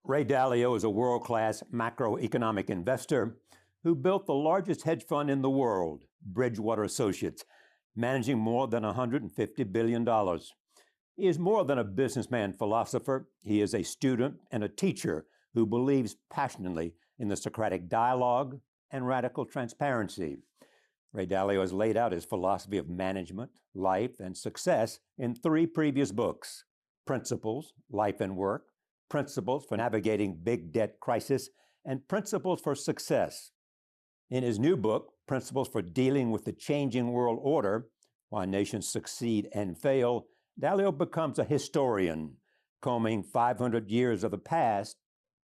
Ray Dalio is a world-class macroeconomic investor who built the largest hedge fund in the world, Bridgewater Associates, managing more than $150 billion. He is more than a businessman philosopher. He is a student and a teacher who believes passionately in the Socratic dialogue and radical transparency. Ray Dalio has laid out his philosophy of management, life, and success in 3 previous books: Principles, Life and Work, Principles for Navigating Big Debt Crisis, and Principles for Success. In his new book, Principles for Dealing with the Changing World Order, Why Nations Succeed and Fail, Dalio becomes a historian, combing 500 years of the past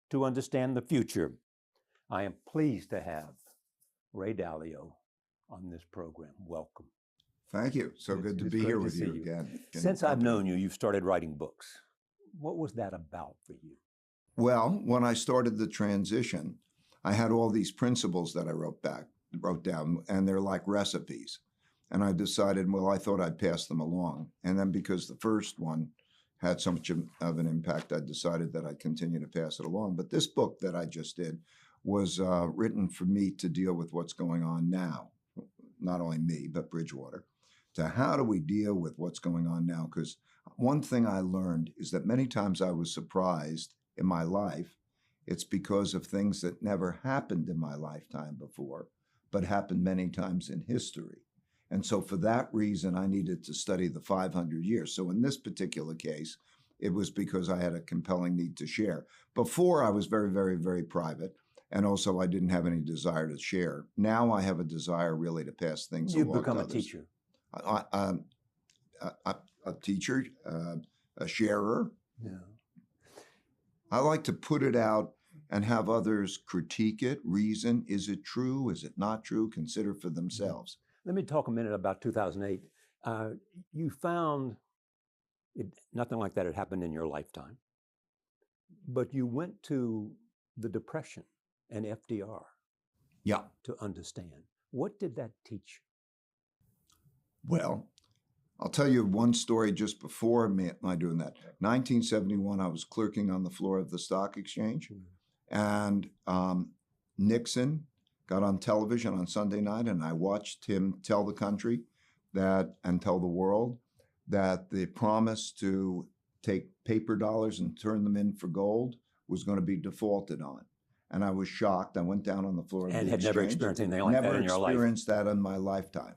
to understand the future. I am pleased to have Ray Dalio on this program. Welcome. Thank you. So good to be here with you again. Since I've known you, you've started writing books. What was that about for you? Well, when I started the transition, I had all these principles that I wrote down, and they're like recipes. And I decided, well, I thought I'd pass them along. And then because the first one had so much of an impact, I decided that I'd continue to pass it along. But this book that I just did was written for me to deal with what's going on now. Not only me, but Bridgewater. To how do we deal with what's going on now? Because one thing I learned is that many times I was surprised in my life. It's because of things that never happened in my lifetime before, but happened many times in history. And so for that reason, I needed to study the 500 years. So in this particular case, it was because I had a compelling need to share. Before, I was very, very, very private. And also, I didn't have any desire to share. Now I have a desire really to pass things along. You've become a teacher. A teacher, a sharer. Yeah. I like to put it out and have others critique it, reason, is it true, is it not true, consider for themselves. Let me talk a minute about 2008. You found nothing like that had happened in your lifetime, but you went to the Depression and FDR to understand. What did that teach you? Well, I'll tell you one story just before my doing that. 1971, I was clerking on the floor of the stock exchange, and Nixon got on television on Sunday night, and I watched him tell the country and tell the world that the promise to take paper dollars and turn them in for gold was going to be defaulted on. And I was shocked. I went down on the floor of the exchange. And had never experienced anything like that in your life. Never experienced that in my lifetime.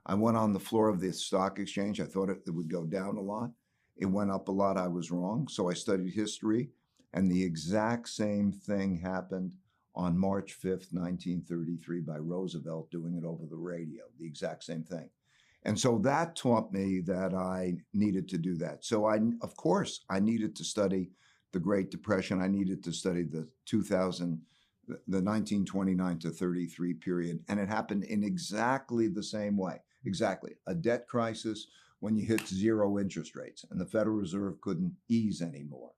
I went on the floor of the stock exchange. I thought it would go down a lot. It went up a lot. I was wrong. So I studied history, and the exact same thing happened on March 5th, 1933 by Roosevelt doing it over the radio, the exact same thing. And so that taught me that I needed to do that. So of course, I needed to study the Great Depression. I needed to study the 1929 to 33 period. And it happened in exactly the same way. Exactly. A debt crisis when you hit 0 interest rates and the Federal Reserve couldn't ease anymore.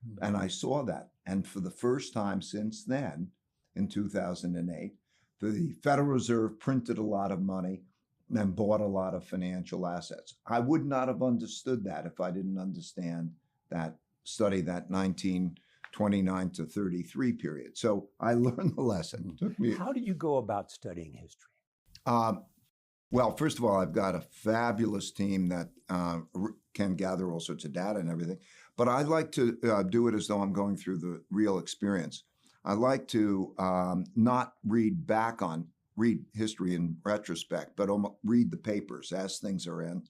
Mm-hmm. And I saw that. And for the first time since then, in 2008, the Federal Reserve printed a lot of money and bought a lot of financial assets. I would not have understood that if I didn't understand that, study that 1929 to 33 period. So I learned the lesson. How do you go about studying history? Well, first of all, I've got a fabulous team that can gather all sorts of data and everything. But I like to do it as though I'm going through the real experience. I like to not read history in retrospect, but read the papers as things are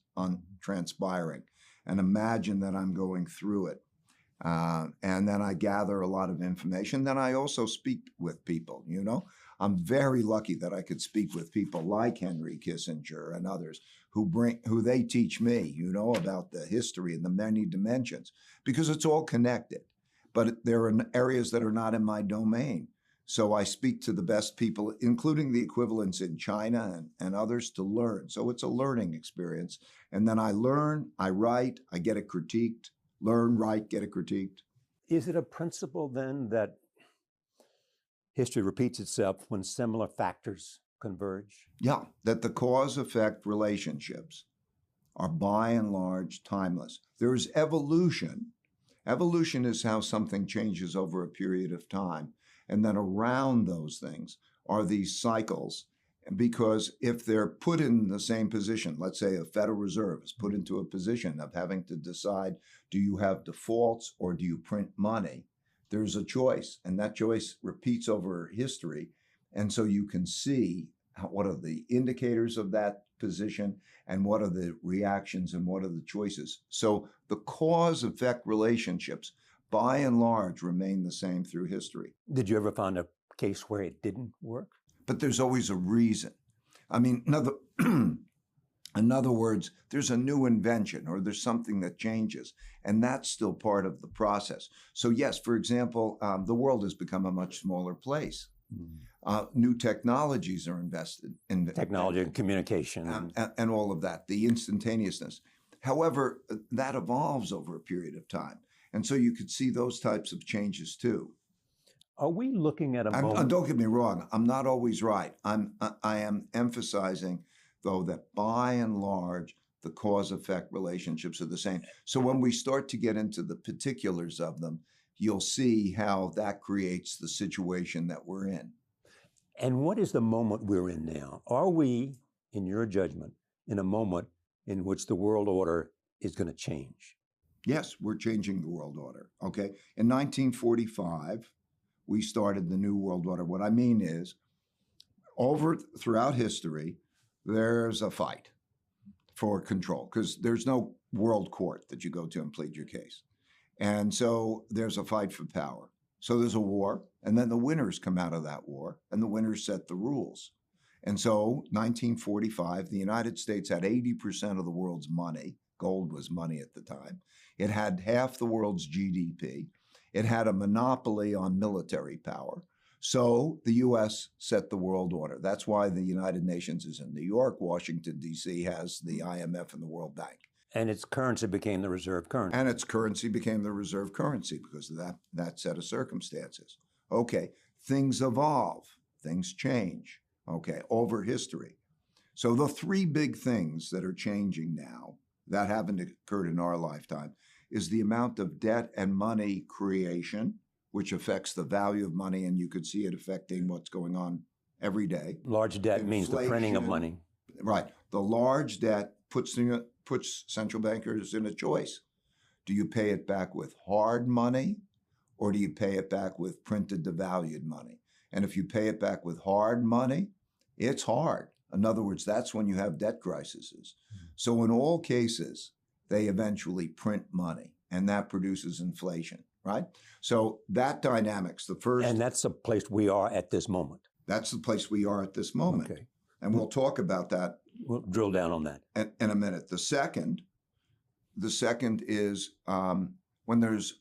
transpiring and imagine that I'm going through it. And then I gather a lot of information. Then I also speak with people, you know. I'm very lucky that I could speak with people like Henry Kissinger and others who they teach me, you know, about the history and the many dimensions, because it's all connected. But there are areas that are not in my domain. So I speak to the best people, including the equivalents in China and others, to learn. So it's a learning experience. And then I learn, I write, I get it critiqued. Learn, write, get it critiqued. Is it a principle then that history repeats itself when similar factors converge? Yeah, that the cause-effect relationships are by and large timeless. There is evolution, Evolution is how something changes over a period of time. And then around those things are these cycles. Because if they're put in the same position, let's say a Federal Reserve is put into a position of having to decide, do you have defaults or do you print money? There's a choice, and that choice repeats over history. And so you can see what are the indicators of that position and what are the reactions and what are the choices. So the cause-effect relationships, by and large, remain the same through history. Did you ever find a case where it didn't work? But there's always a reason. I mean, in other words, there's a new invention or there's something that changes, and that's still part of the process. So yes, for example, the world has become a much smaller place. New technologies are invested in technology and communication and all of that, the instantaneousness. However, that evolves over a period of time. And so you could see those types of changes too. Are we looking at a moment? Don't get me wrong, I'm not always right. I am emphasizing, though, that by and large, the cause-effect relationships are the same. So when we start to get into the particulars of them, you'll see how that creates the situation that we're in. And what is the moment we're in now? Are we, in your judgment, in a moment in which the world order is going to change? Yes, we're changing the world order, okay? In 1945, we started the New World Order. What I mean is, throughout history, there's a fight for control because there's no world court that you go to and plead your case. And so there's a fight for power. So there's a war, and then the winners come out of that war, and the winners set the rules. And so 1945, the United States had 80% of the world's money. Gold was money at the time. It had half the world's GDP. It had a monopoly on military power. So the U.S. set the world order. That's why the United Nations is in New York. Washington, D.C. has the IMF and the World Bank. And its currency became the reserve currency. And its currency became the reserve currency because of that set of circumstances. Okay, things evolve, things change, okay, over history. So the three big things that are changing now that haven't occurred in our lifetime is the amount of debt and money creation, which affects the value of money, and you could see it affecting what's going on every day. Large debt means the printing of money. Right. The large debt puts central bankers in a choice. Do you pay it back with hard money, or do you pay it back with printed devalued money? And if you pay it back with hard money, it's hard. In other words, that's when you have debt crises. So in all cases, they eventually print money, and that produces inflation, right? So that dynamics, the first... And that's the place we are at this moment. That's the place we are at this moment. Okay. And we'll talk about that. We'll drill down on that. In a minute. The second is when there's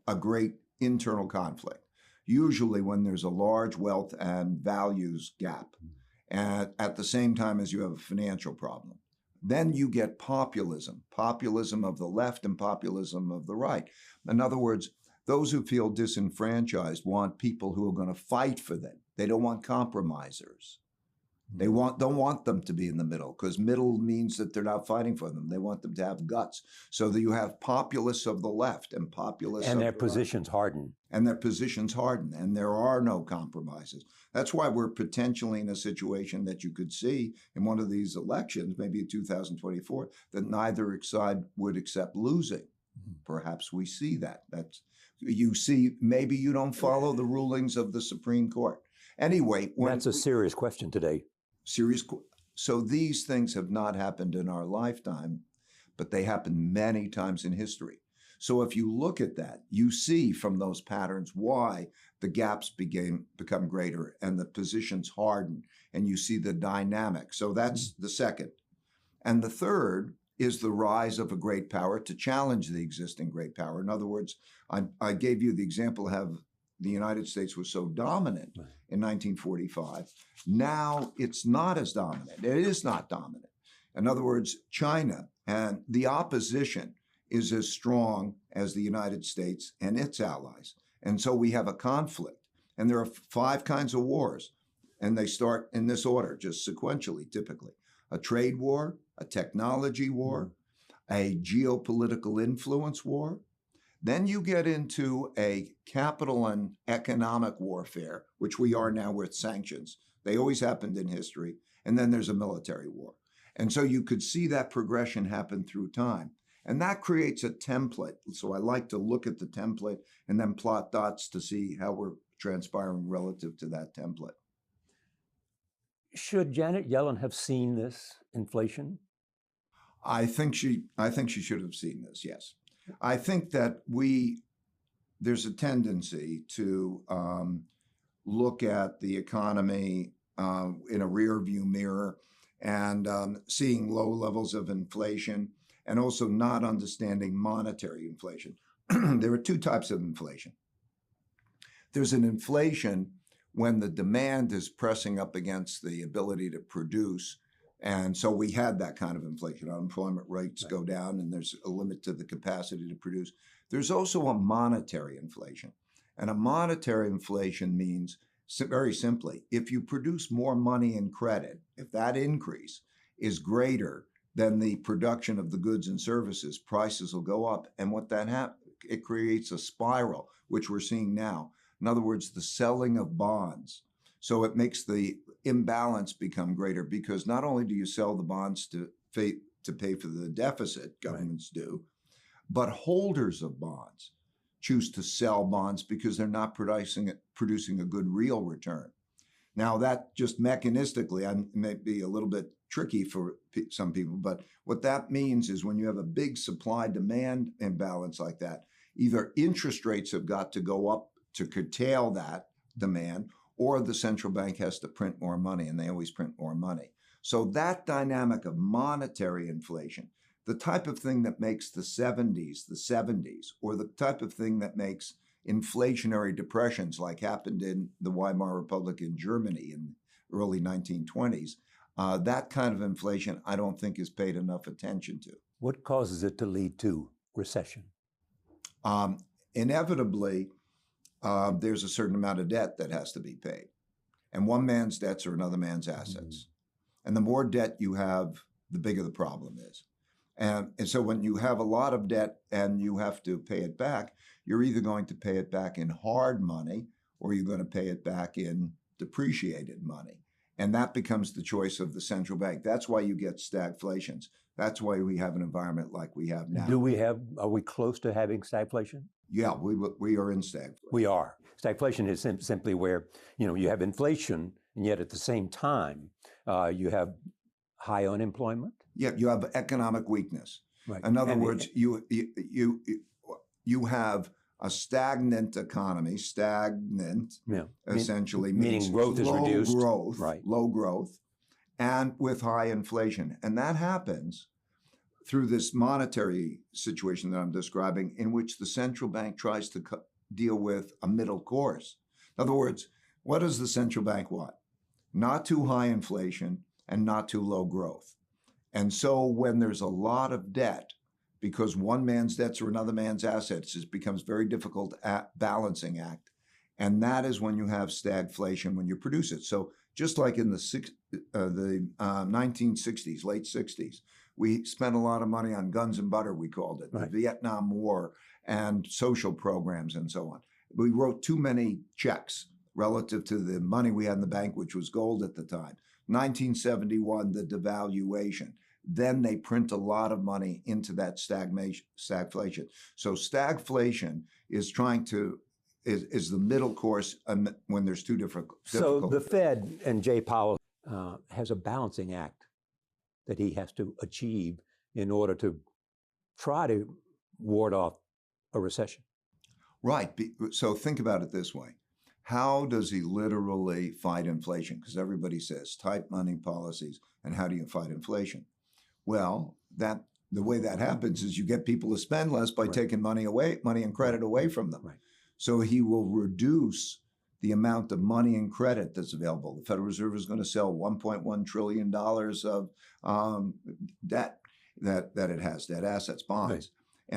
a great internal conflict, usually when there's a large wealth and values gap, and at the same time as you have a financial problem. Then you get populism of the left and populism of the right. In other words, those who feel disenfranchised want people who are going to fight for them. They don't want compromisers. They don't want them to be in the middle because middle means that they're not fighting for them. They want them to have guts. So that you have populists of the left and populists of the right. And their positions harden. And their positions harden, and there are no compromises. That's why we're potentially in a situation that you could see in one of these elections, maybe in 2024, that neither side would accept losing. Perhaps we see that. You see, maybe you don't follow the rulings of the Supreme Court. Anyway, that's a serious question today. So these things have not happened in our lifetime, but they happened many times in history. So if you look at that, you see from those patterns why the gaps become greater and the positions harden, and you see the dynamic. So that's the second. And the third is the rise of a great power to challenge the existing great power. In other words, I gave you the example of how the United States was so dominant in 1945. Now it's not as dominant. It is not dominant. In other words, China and the opposition is as strong as the United States and its allies. And so we have a conflict. And there are 5 kinds of wars. And they start in this order, just sequentially, typically. A trade war, a technology war, a geopolitical influence war. Then you get into a capital and economic warfare, which we are now with sanctions. They always happened in history. And then there's a military war. And so you could see that progression happen through time. And that creates a template. So I like to look at the template and then plot dots to see how we're transpiring relative to that template. Should Janet Yellen have seen this inflation? I think she should have seen this, yes. I think that there's a tendency to look at the economy in a rear view mirror and seeing low levels of inflation and also not understanding monetary inflation. There are two types of inflation. There's an inflation when the demand is pressing up against the ability to produce. And so we had that kind of inflation. Unemployment rates go down and there's a limit to the capacity to produce. There's also a monetary inflation. And a monetary inflation means, very simply, if you produce more money in credit, if that increase is greater than the production of the goods and services, prices will go up. And what that happens, it creates a spiral, which we're seeing now. In other words, the selling of bonds. So it makes the imbalance become greater because not only do you sell the bonds to pay for the deficit governments do, but holders of bonds choose to sell bonds because they're not producing a good real return. Now that just mechanistically may be a little bit tricky for some people, but what that means is when you have a big supply-demand imbalance like that, either interest rates have got to go up to curtail that demand, or the central bank has to print more money, and they always print more money. So that dynamic of monetary inflation, the type of thing that makes the 70s, or the type of thing that makes inflationary depressions like happened in the Weimar Republic in Germany in the early 1920s, that kind of inflation I don't think is paid enough attention to. What causes it to lead to recession? Inevitably, there's a certain amount of debt that has to be paid. And one man's debts are another man's assets. And the more debt you have, the bigger the problem is. And so when you have a lot of debt and you have to pay it back, you're either going to pay it back in hard money or you're going to pay it back in depreciated money. And that becomes the choice of the central bank. That's why you get stagflations. That's why we have an environment like we have now. Are we close to having stagflation? Yeah, we are in stagflation. We are. Stagflation is simply where, you have inflation and yet at the same time, you have high unemployment. Yeah, you have economic weakness. Right. In other words, you have a stagnant economy. Essentially means meaning growth is reduced. Low growth, and with high inflation. And that happens through this monetary situation that I'm describing, in which the central bank tries to deal with a middle course. In other words, what does the central bank want? Not too high inflation and not too low growth. And so when there's a lot of debt, because one man's debts are another man's assets, it becomes very difficult balancing act. And that is when you have stagflation, when you produce it. So just like in the 1960s, late 60s, we spent a lot of money on guns and butter, we called it, right. The Vietnam War and social programs and so on. We wrote too many checks relative to the money we had in the bank, which was gold at the time. 1971, the devaluation. Then they print a lot of money into that stagflation. So stagflation is is the middle course when there's two different. So the Fed and Jay Powell has a balancing act that he has to achieve in order to try to ward off a recession. Right. So think about it this way. How does he literally fight inflation? Because everybody says tight money policies, and how do you fight inflation? Well, the way that happens is you get people to spend less by taking money and credit away from them. Right. So he will reduce the amount of money and credit that's available. The Federal Reserve is going to sell $1.1 trillion of debt that it has, debt assets, bonds. Right.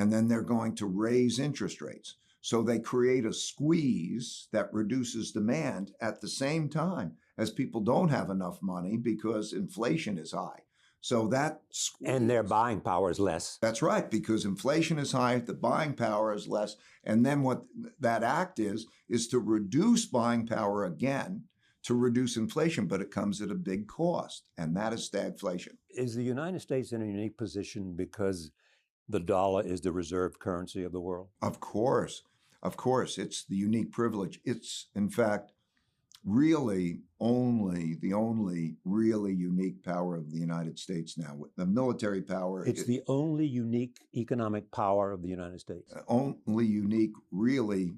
And then they're going to raise interest rates. So they create a squeeze that reduces demand at the same time as people don't have enough money because inflation is high. So that and their buying power is less. That's right, because inflation is high, the buying power is less. And then what that act is to reduce buying power again, to reduce inflation, but it comes at a big cost, and that is stagflation. Is the United States in a unique position because the dollar is the reserve currency of the world? Of course. It's the unique privilege. It's, in fact, really the only really unique power of the United States now. The military power. It's the only unique economic power of the United States. Only unique, really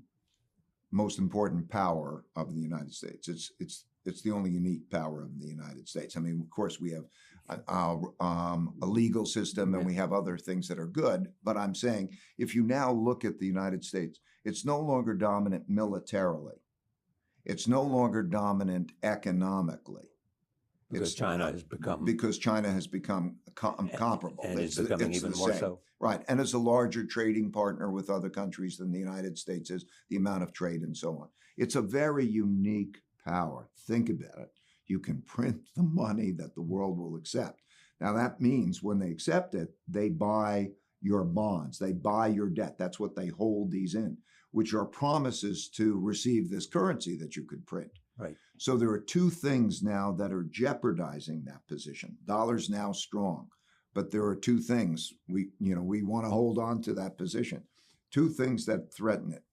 most important power of the United States. It's the only unique power of the United States. I mean, of course, we have a legal system and we have other things that are good. But I'm saying, if you now look at the United States, it's no longer dominant militarily. It's no longer dominant economically. Because China has become comparable. And it's becoming even more so. Right. And it's a larger trading partner with other countries than the United States is, the amount of trade and so on. It's a very unique power. Think about it. You can print the money that the world will accept. Now, that means when they accept it, they buy your bonds, they buy your debt. That's what they hold these in, which are promises to receive this currency that you could print. Right. So there are two things now that are jeopardizing that position. Dollar's now strong, but there are two things we want to hold on to that position. Two things that threaten it.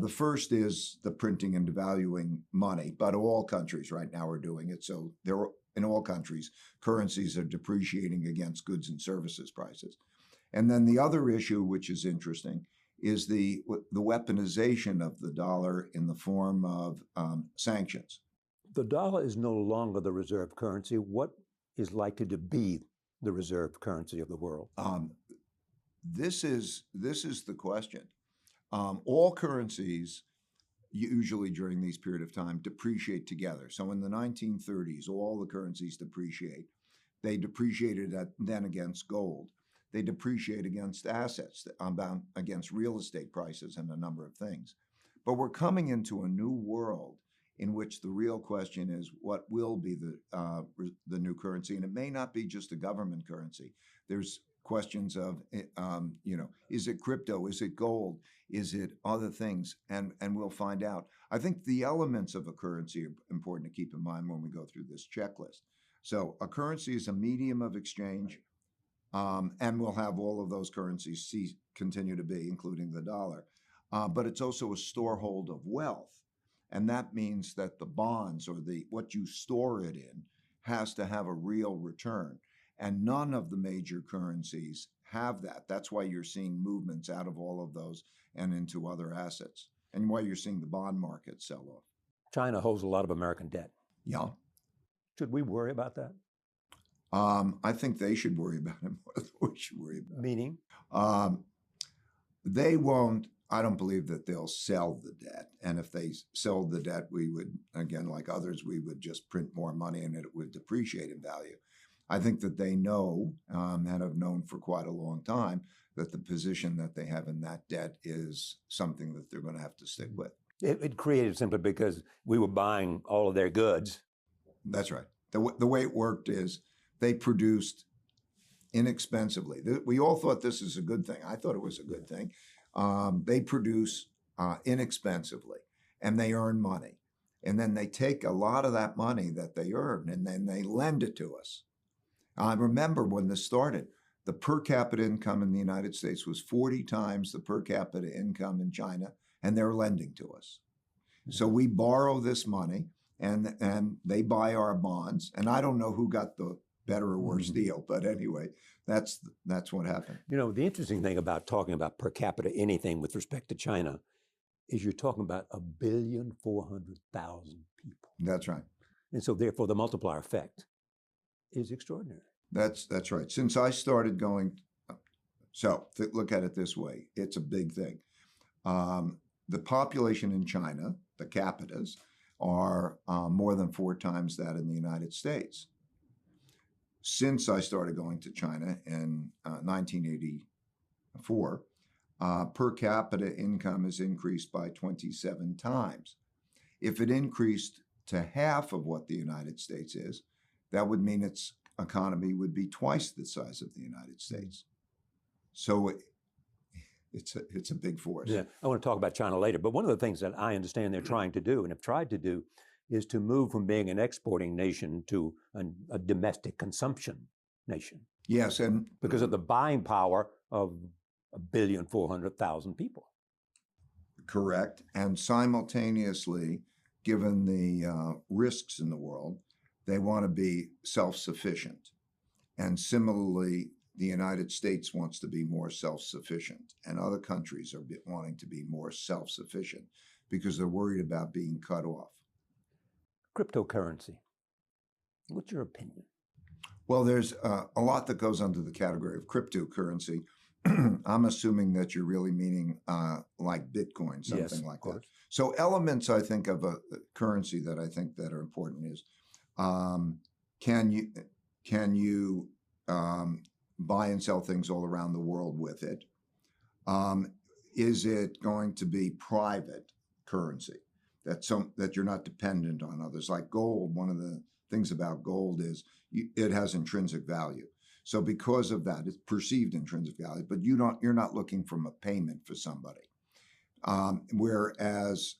The first is the printing and devaluing money, but all countries right now are doing it. So in all countries, currencies are depreciating against goods and services prices. And then the other issue, which is interesting, is the weaponization of the dollar in the form of sanctions. The dollar is no longer the reserve currency. What is likely to be the reserve currency of the world? This is the question. All currencies, usually during these period of time, depreciate together. So in the 1930s, all the currencies depreciate. They depreciated then against gold. They depreciate against assets, against real estate prices and a number of things. But we're coming into a new world in which the real question is what will be the new currency. And it may not be just a government currency. There's questions of, is it crypto? Is it gold? Is it other things? And we'll find out. I think the elements of a currency are important to keep in mind when we go through this checklist. So a currency is a medium of exchange. And we'll have all of those currencies continue to be, including the dollar. But it's also a storehold of wealth. And that means that the bonds or what you store it in has to have a real return. And none of the major currencies have that. That's why you're seeing movements out of all of those and into other assets, and why you're seeing the bond market sell off. China holds a lot of American debt. Yeah. Should we worry about that? I think they should worry about it more than we should worry about it. Meaning? They won't. I don't believe that they'll sell the debt. And if they sold the debt, we would, again, like others, we would just print more money and it would depreciate in value. I think that they know, and have known for quite a long time, that the position that they have in that debt is something that they're going to have to stick with. It created simply because we were buying all of their goods. That's right. The way it worked is they produced inexpensively. We all thought this is a good thing. I thought it was a good thing. They produce inexpensively, and they earn money. And then they take a lot of that money that they earn, and then they lend it to us. I remember when this started, the per capita income in the United States was 40 times the per capita income in China, and they're lending to us. So we borrow this money, and they buy our bonds. And I don't know who got the better or worse deal, but anyway, that's what happened. You know, the interesting thing about talking about per capita anything with respect to China is you're talking about 1,400,000 people. That's right. And so therefore the multiplier effect is extraordinary. That's right. Since I started going, look at it this way, it's a big thing. The population in China, the capitas, are more than 4 times that in the United States. Since I started going to China in 1984, per capita income has increased by 27 times. If it increased to half of what the United States is, that would mean it's economy would be twice the size of the United States. So it's a big force. Yeah, I want to talk about China later, but one of the things that I understand they're trying to do and have tried to do is to move from being an exporting nation to a domestic consumption nation. Yes, and because of the buying power of 1,400,000 people. Correct. And simultaneously, given the risks in the world, they want to be self-sufficient. And similarly, the United States wants to be more self-sufficient, and other countries are wanting to be more self-sufficient because they're worried about being cut off. Cryptocurrency. What's your opinion? Well, there's a lot that goes under the category of cryptocurrency. I'm assuming that you're really meaning like Bitcoin, something yes, like that. So elements, I think, of a currency that I think that are important is can you buy and sell things all around the world with it? Is it going to be private currency that you're not dependent on others? Like gold, one of the things about gold is it has intrinsic value. So because of that, it's perceived intrinsic value, but you're not looking from a payment for somebody. Whereas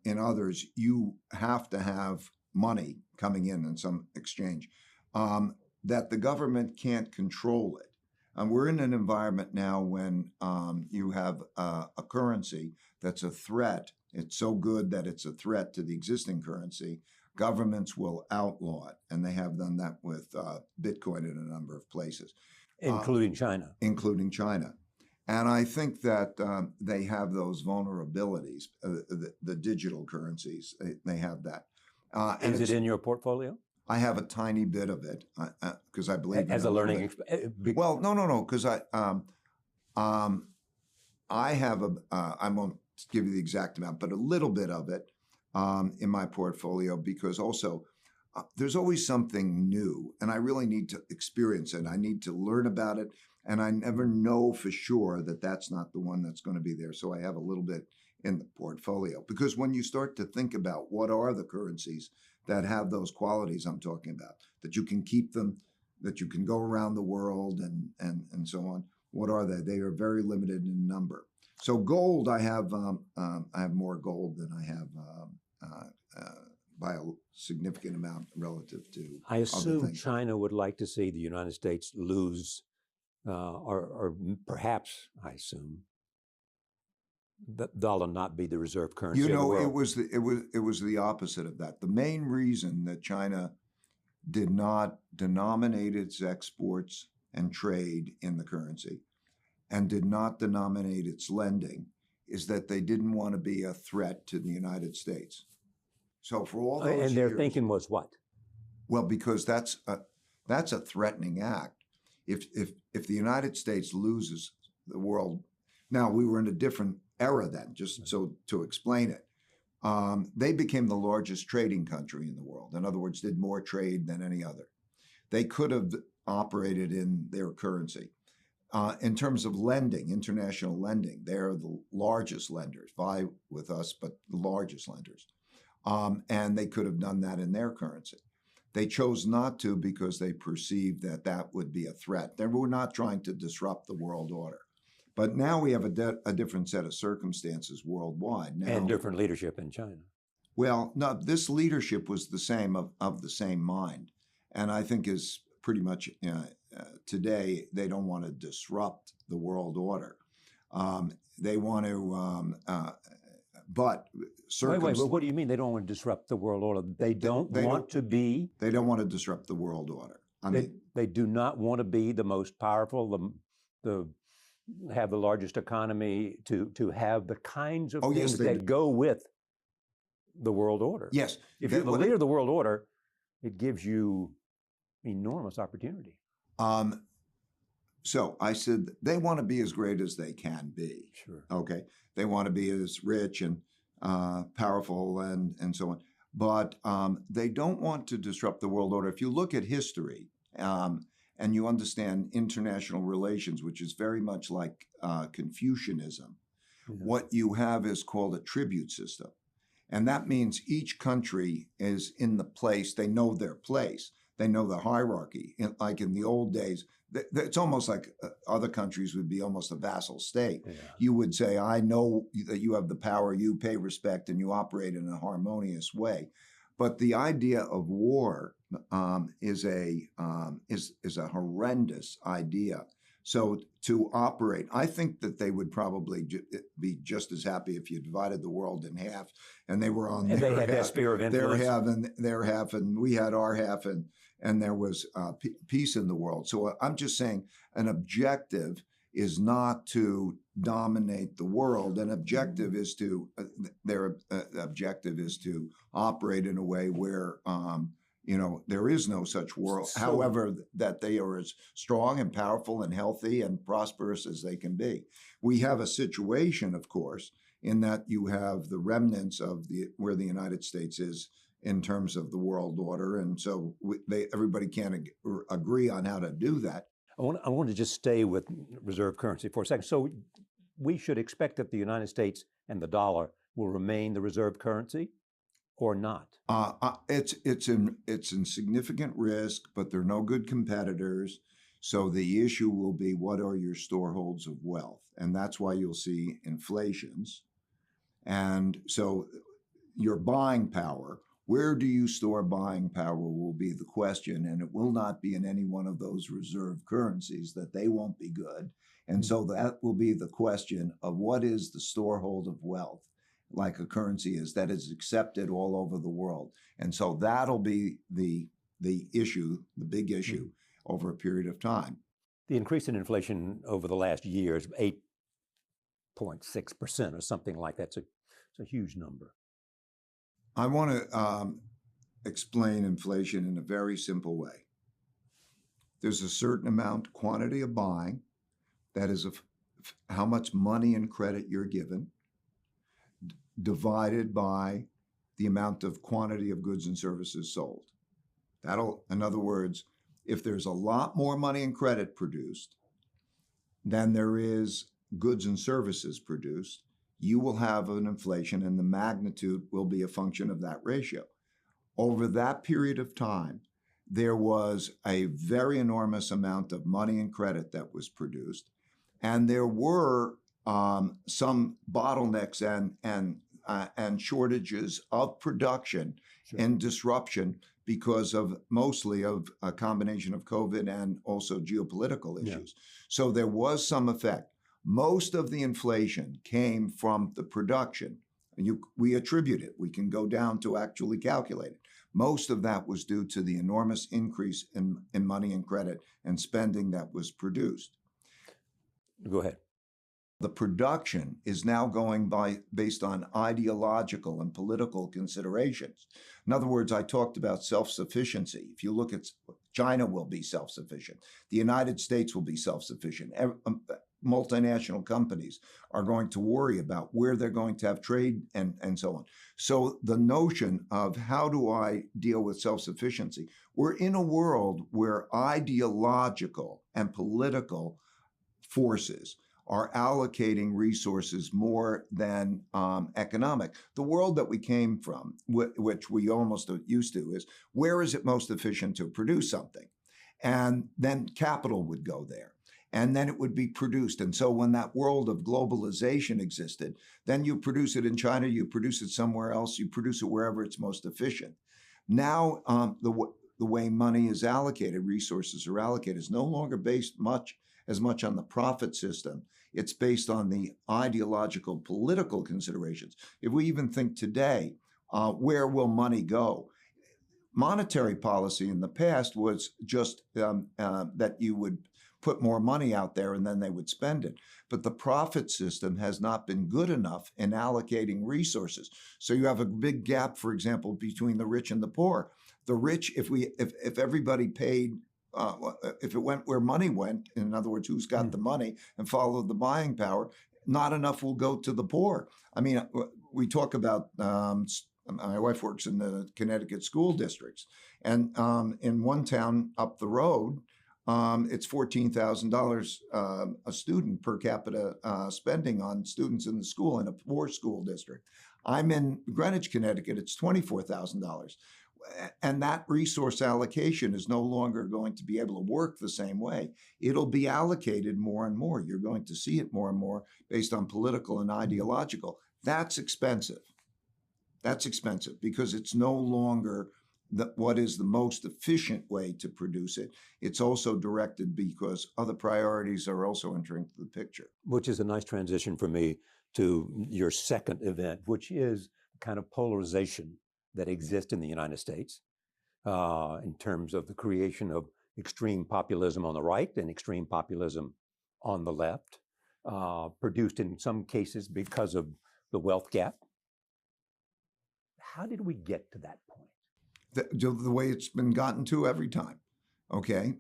in others, you have to have money coming in some exchange that the government can't control it. And we're in an environment now when you have a currency that's a threat. It's so good that it's a threat to the existing currency. Governments will outlaw it, and they have done that with Bitcoin in a number of places. Including China. Including China. And I think that they have those vulnerabilities, the digital currencies, they have that. Is it in your portfolio? I have a tiny bit of it because I believe as a learning. Well, no, because I have I won't give you the exact amount, but a little bit of it in my portfolio because also there's always something new, and I really need to experience it. I need to learn about it, and I never know for sure that that's not the one that's going to be there. So I have a little bit in the portfolio because when you start to think about what are the currencies that have those qualities I'm talking about, that you can keep them, that you can go around the world and so on. What are they? They are very limited in number. So gold, I have more gold than I have by a significant amount relative to. I assume China would like to see the United States lose, or perhaps I assume the dollar not be the reserve currency. You know, of the world. it was the opposite of that. The main reason that China did not denominate its exports and trade in the currency and did not denominate its lending is that they didn't want to be a threat to the United States. So for all those and their years, thinking was what? Well, because that's a threatening act. If the United States loses the world, now we were in a different era then, just so to explain it. They became the largest trading country in the world. In other words, did more trade than any other. They could have operated in their currency. In terms of lending, international lending, they're the largest lenders, vie with us, but the largest lenders. And they could have done that in their currency. They chose not to because they perceived that that would be a threat. They were not trying to disrupt the world order. But now we have a different set of circumstances worldwide. Now, and different leadership in China. Well, no, this leadership was the same of the same mind. And I think is pretty much today, they don't want to disrupt the world order. They want to, but Wait, what do you mean they don't want to disrupt the world order? They don't want to disrupt the world order. They do not want to be the most powerful, have the largest economy, to have the kinds of things that go with the world order. Yes. If you're the leader of the world order, it gives you enormous opportunity. So I said they want to be as great as they can be. Sure. Okay. They want to be as rich and powerful and so on. But they don't want to disrupt the world order. If you look at history and you understand international relations, which is very much like Confucianism, what you have is called a tribute system. And that means each country is in the place, they know their place. They know the hierarchy. Like in the old days, it's almost like other countries would be almost a vassal state. Yeah. You would say, I know that you have the power, you pay respect, and you operate in a harmonious way. But the idea of war is a horrendous idea. So to operate, I think that they would probably be just as happy if you divided the world in half, and they were on And their they had half, their sphere of influence. their half, and we had our half, and there was peace in the world. So I'm just saying, an objective is not to dominate the world. An objective is to their objective is to operate in a way where there is no such world. However, that they are as strong and powerful and healthy and prosperous as they can be. We have a situation, of course, in that you have the remnants of where the United States is in terms of the world order, and so everybody can't agree on how to do that. I want to just stay with reserve currency for a second. So we should expect that the United States and the dollar will remain the reserve currency, or not? It's in significant risk, but they're no good competitors. So the issue will be, what are your storeholds of wealth? And that's why you'll see inflations. And so your buying power, where do you store buying power will be the question, and it will not be in any one of those reserve currencies, that they won't be good. And so that will be the question of what is the storehold of wealth, like a currency is, that is accepted all over the world. And so that'll be the issue, the big issue over a period of time. The increase in inflation over the last year is 8.6% or something like that. It's a huge number. I want to explain inflation in a very simple way. There's a certain amount, quantity of buying, that is of how much money and credit you're given, divided by the amount of quantity of goods and services sold. In other words, if there's a lot more money and credit produced than there is goods and services produced, you will have an inflation, and the magnitude will be a function of that ratio. Over that period of time, there was a very enormous amount of money and credit that was produced, and there were some bottlenecks and shortages of production and disruption because of mostly of a combination of COVID and also geopolitical issues. Yeah. So there was some effect. Most of the inflation came from the production. We attribute it. We can go down to actually calculate it. Most of that was due to the enormous increase in money and credit and spending that was produced. Go ahead. The production is now going based on ideological and political considerations. In other words, I talked about self-sufficiency. If you look at China, will be self-sufficient. The United States will be self-sufficient. Multinational companies are going to worry about where they're going to have trade and so on. So the notion of how do I deal with self-sufficiency? We're in a world where ideological and political forces are allocating resources more than economic. The world that we came from, which we almost used to, is where is it most efficient to produce something? And then capital would go there. And then it would be produced. And so when that world of globalization existed, then you produce it in China, you produce it somewhere else, you produce it wherever it's most efficient. Now, the way money is allocated, resources are allocated, is no longer based as much on the profit system. It's based on the ideological, political considerations. If we even think today, where will money go? Monetary policy in the past was just that you would put more money out there and then they would spend it. But the profit system has not been good enough in allocating resources. So you have a big gap, for example, between the rich and the poor. The rich, if everybody paid, if it went where money went, in other words, who's got the money and followed the buying power, not enough will go to the poor. I mean, we talk about, my wife works in the Connecticut school districts, and in one town up the road, it's $14,000 a student per capita spending on students in the school in a poor school district. I'm in Greenwich, Connecticut. It's $24,000. And that resource allocation is no longer going to be able to work the same way. It'll be allocated more and more. You're going to see it more and more based on political and ideological. That's expensive. That's expensive because it's no longer what is the most efficient way to produce it. It's also directed because other priorities are also entering the picture. Which is a nice transition for me to your second event, which is kind of polarization that exists in the United States in terms of the creation of extreme populism on the right and extreme populism on the left, produced in some cases because of the wealth gap. How did we get to that point? The way it's been gotten to every time, okay?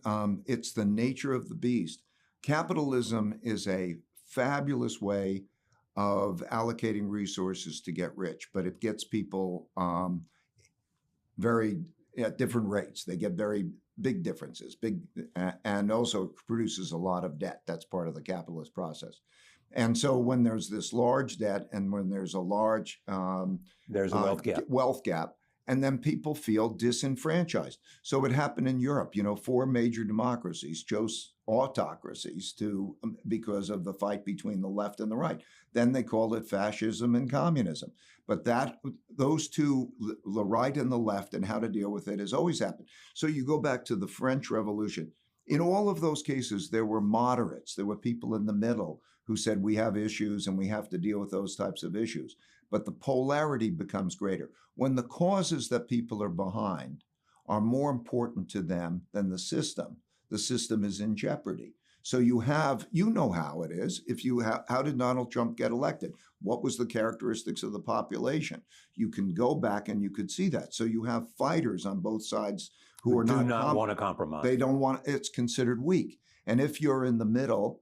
It's the nature of the beast. Capitalism is a fabulous way of allocating resources to get rich, but it gets people very at different rates. They get very big differences, and also produces a lot of debt. That's part of the capitalist process. And so when there's this large debt and when there's a large there's a wealth gap, and then people feel disenfranchised. So it happened in Europe. 4 major democracies chose autocracies because of the fight between the left and the right. Then they called it fascism and communism. But those two, the right and the left, and how to deal with it has always happened. So you go back to the French Revolution. In all of those cases, there were moderates. There were people in the middle who said, we have issues and we have to deal with those types of issues. But the polarity becomes greater. When the causes that people are behind are more important to them than the system is in jeopardy. So you know how it is. How did Donald Trump get elected? What was the characteristics of the population? You can go back and you could see that. So you have fighters on both sides who do not want to compromise. They don't want, it's considered weak. And if you're in the middle,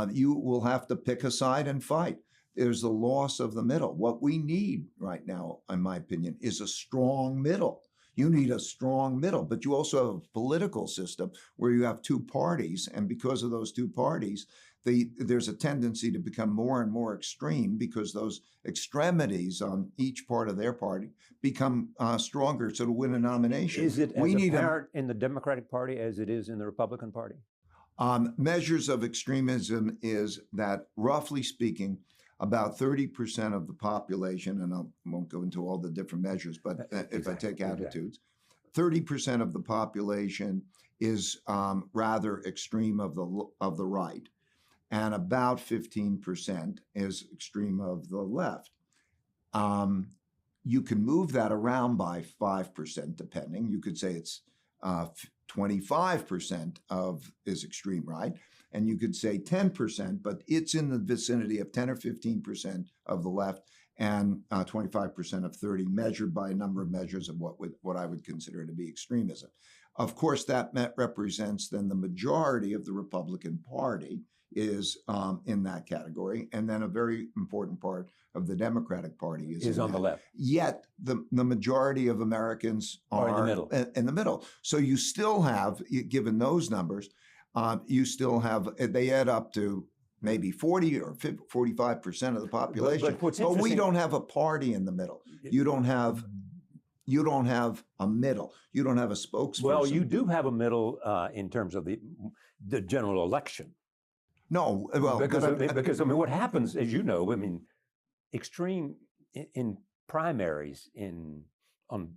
you will have to pick a side and fight. There's the loss of the middle. What we need right now, in my opinion, is a strong middle. You need a strong middle, but you also have a political system where you have 2 parties. And because of those 2 parties, there's a tendency to become more and more extreme because those extremities on each part of their party become stronger. So to win a nomination. Is it as apparent in the Democratic Party as it is in the Republican Party? Measures of extremism is that, roughly speaking, about 30% of the population, and I won't go into all the different measures, but if I take attitudes, 30% of the population is rather extreme of the right, and about 15% is extreme of the left. You can move that around by 5%, depending. You could say it's 25% is extreme right. And you could say 10%, but it's in the vicinity of 10 or 15% of the left and 25% of 30, measured by a number of measures of what I would consider to be extremism. Of course, that represents then the majority of the Republican Party is in that category. And then a very important part of the Democratic Party is on the left. Yet the majority of Americans are in the middle. So you still have, given those numbers, they add up to maybe 40 or 45% of the population. But we don't have a party in the middle. You don't have a middle. You don't have a spokesperson. Well, you do have a middle in terms of the general election. No, well, because I mean, what happens, as you know, I mean, extreme in primaries on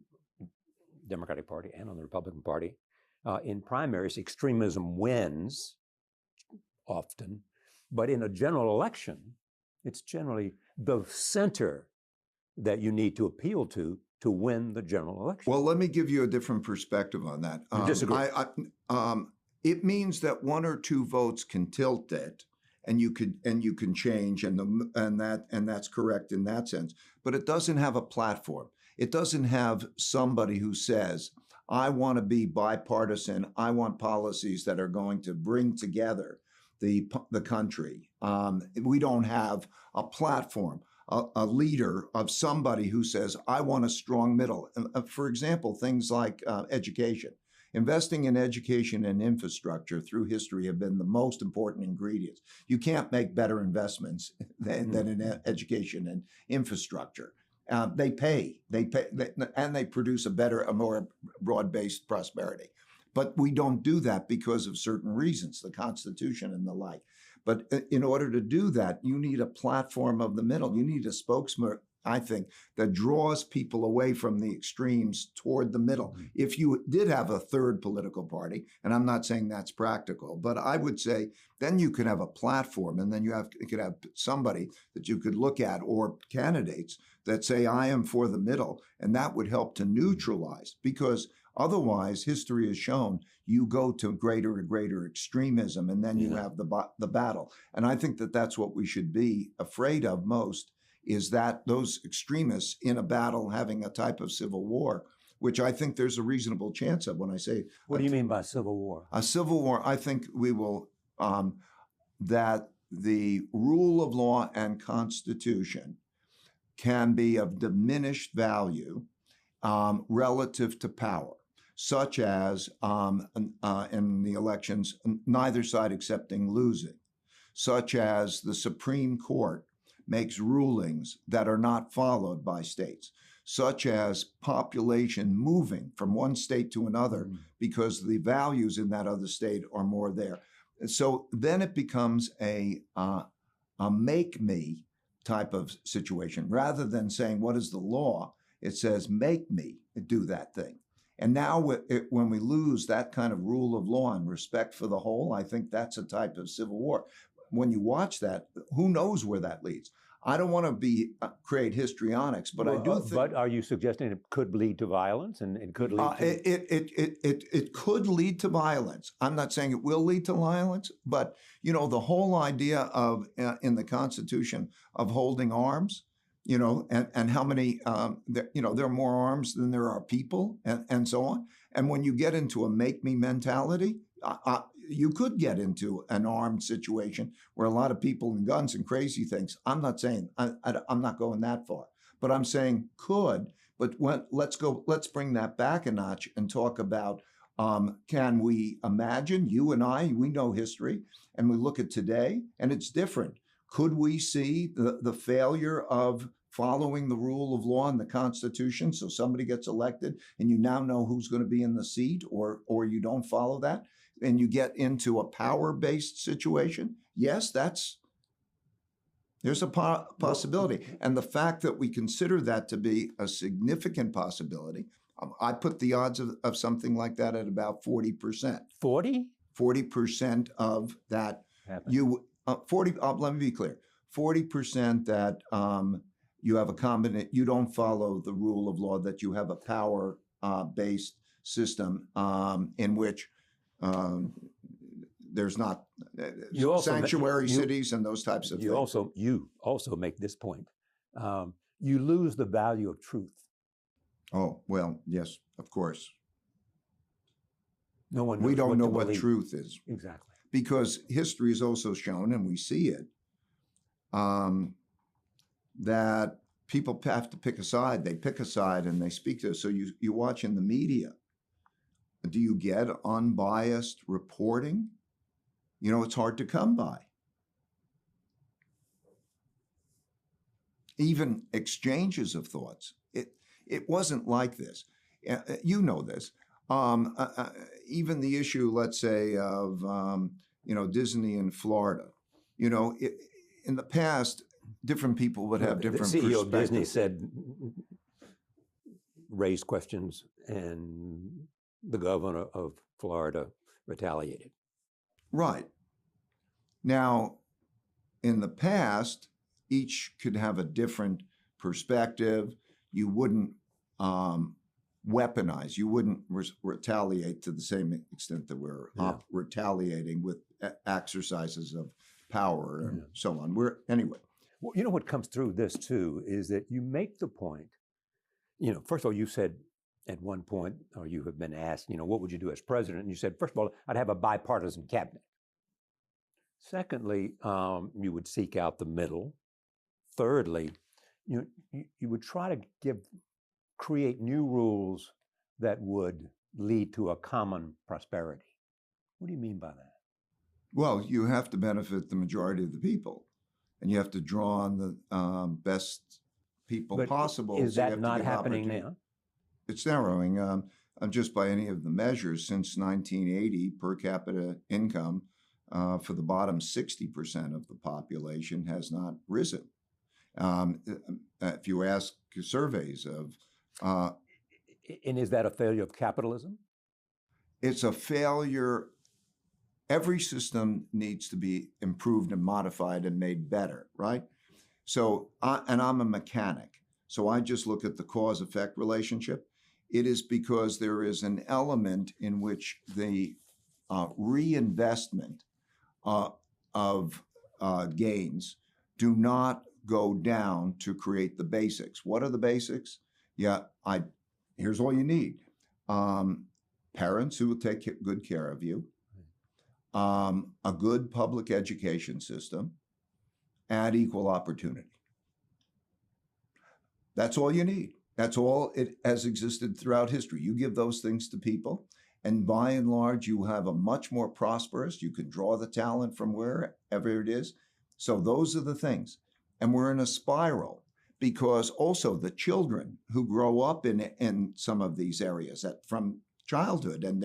Democratic Party and on the Republican Party. In primaries, extremism wins often, but in a general election, it's generally the center that you need to appeal to win the general election. Well, let me give you a different perspective on that. You disagree? It means that 1 or 2 votes can tilt it, and you can change, and that's correct in that sense. But it doesn't have a platform. It doesn't have somebody who says, I want to be bipartisan. I want policies that are going to bring together the country. We don't have a platform, a leader of somebody who says, I want a strong middle. For example, things like education. Investing in education and infrastructure through history have been the most important ingredients. You can't make better investments than in education and infrastructure. and they produce a more broad-based prosperity. But we don't do that because of certain reasons, the Constitution and the like. But in order to do that, you need a platform of the middle. You need a spokesman, I think, that draws people away from the extremes toward the middle. If you did have a third political party, and I'm not saying that's practical, but I would say then you could have a platform, and then you could have somebody that you could look at, or candidates that say, I am for the middle, and that would help to neutralize. Because otherwise, history has shown you go to greater and greater extremism, and then you have the battle. And I think that that's what we should be afraid of most, is that those extremists in a battle having a type of civil war, which I think there's a reasonable chance of. When I say, what do you mean by civil war? A civil war, I think we will, that the rule of law and Constitution can be of diminished value relative to power, such as in the elections, neither side accepting losing, such as the Supreme Court makes rulings that are not followed by states, such as population moving from one state to another because the values in that other state are more there. So then it becomes a make me type of situation. Rather than saying, what is the law? It says, make me do that thing. And now when we lose that kind of rule of law and respect for the whole, I think that's a type of civil war. When you watch that, who knows where that leads? I don't want to create histrionics, but I do think. But are you suggesting it could lead to violence, and it could lead to? It could lead to violence. I'm not saying it will lead to violence, but the whole idea of in the Constitution of holding arms, and how many there are more arms than there are people, and so on. And when you get into a make me mentality, you could get into an armed situation where a lot of people and guns and crazy things. I'm not saying I'm not going that far, but I'm saying could. But let's bring that back a notch and talk about, can we imagine, you and I, we know history, and we look at today, and it's different. Could we see the failure of following the rule of law and the Constitution? So somebody gets elected and you now know who's going to be in the seat, or you don't follow that, and you get into a power-based situation? Yes, there's a possibility. And the fact that we consider that to be a significant possibility, I put the odds of something like that at about 40%. 40? 40% of that. Let me be clear. 40% that you have you don't follow the rule of law, that you have a power-based system in which there's not sanctuary cities and those types of things. You also make this point. You lose the value of truth. Oh, well, yes, of course. No one knows. We don't know what believe. Truth is. Exactly. Because history has also shown, and we see it, that people have to pick a side. They pick a side and they speak to us. So you watch in the media. Do you get unbiased reporting? It's hard to come by. Even exchanges of thoughts. It wasn't like this. You know this. Even the issue, let's say, of Disney in Florida. In the past, different people would have different perspectives. The CEO of Disney said, raised questions, and the governor of Florida retaliated. Right. Now, in the past, each could have a different perspective. You wouldn't weaponize. You wouldn't retaliate to the same extent that we're retaliating with exercises of power and so on. Anyway. Well, what comes through this too is that you make the point. First of all, you said at one point, or you have been asked, what would you do as president? And you said, first of all, I'd have a bipartisan cabinet. Secondly, you would seek out the middle. Thirdly, you would try to create new rules that would lead to a common prosperity. What do you mean by that? Well, you have to benefit the majority of the people, and you have to draw on the best people But possible. is So you that have to not give happening opportunity. now? It's narrowing. Just by any of the measures since 1980, per capita income for the bottom 60% of the population has not risen. If you ask surveys of, And is that a failure of capitalism? it's a failure. Every system needs to be improved and modified and made better, right? So, and I'm a mechanic, so I just look at the cause-effect relationship. It is because there is an element in which the reinvestment of gains do not go down to create the basics. What are the basics? Yeah, here's all you need. Parents who will take good care of you, a good public education system, and equal opportunity. That's all you need. That's all it has existed throughout history. You give those things to people, and by and large, you have a much more prosperous, you can draw the talent from wherever it is. So those are the things. And we're in a spiral because also the children who grow up in some of these areas from childhood, and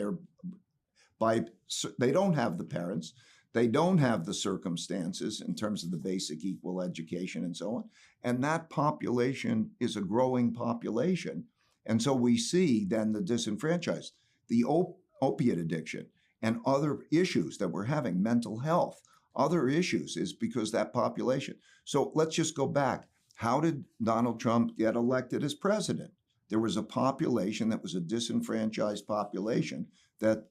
they don't have the parents, they don't have the circumstances in terms of the basic equal education and so on. And that population is a growing population. And so we see then the disenfranchised, the opiate addiction, and other issues that we're having, mental health, other issues, is because that population. So let's just go back. How did Donald Trump get elected as president? There was a population that was a disenfranchised population that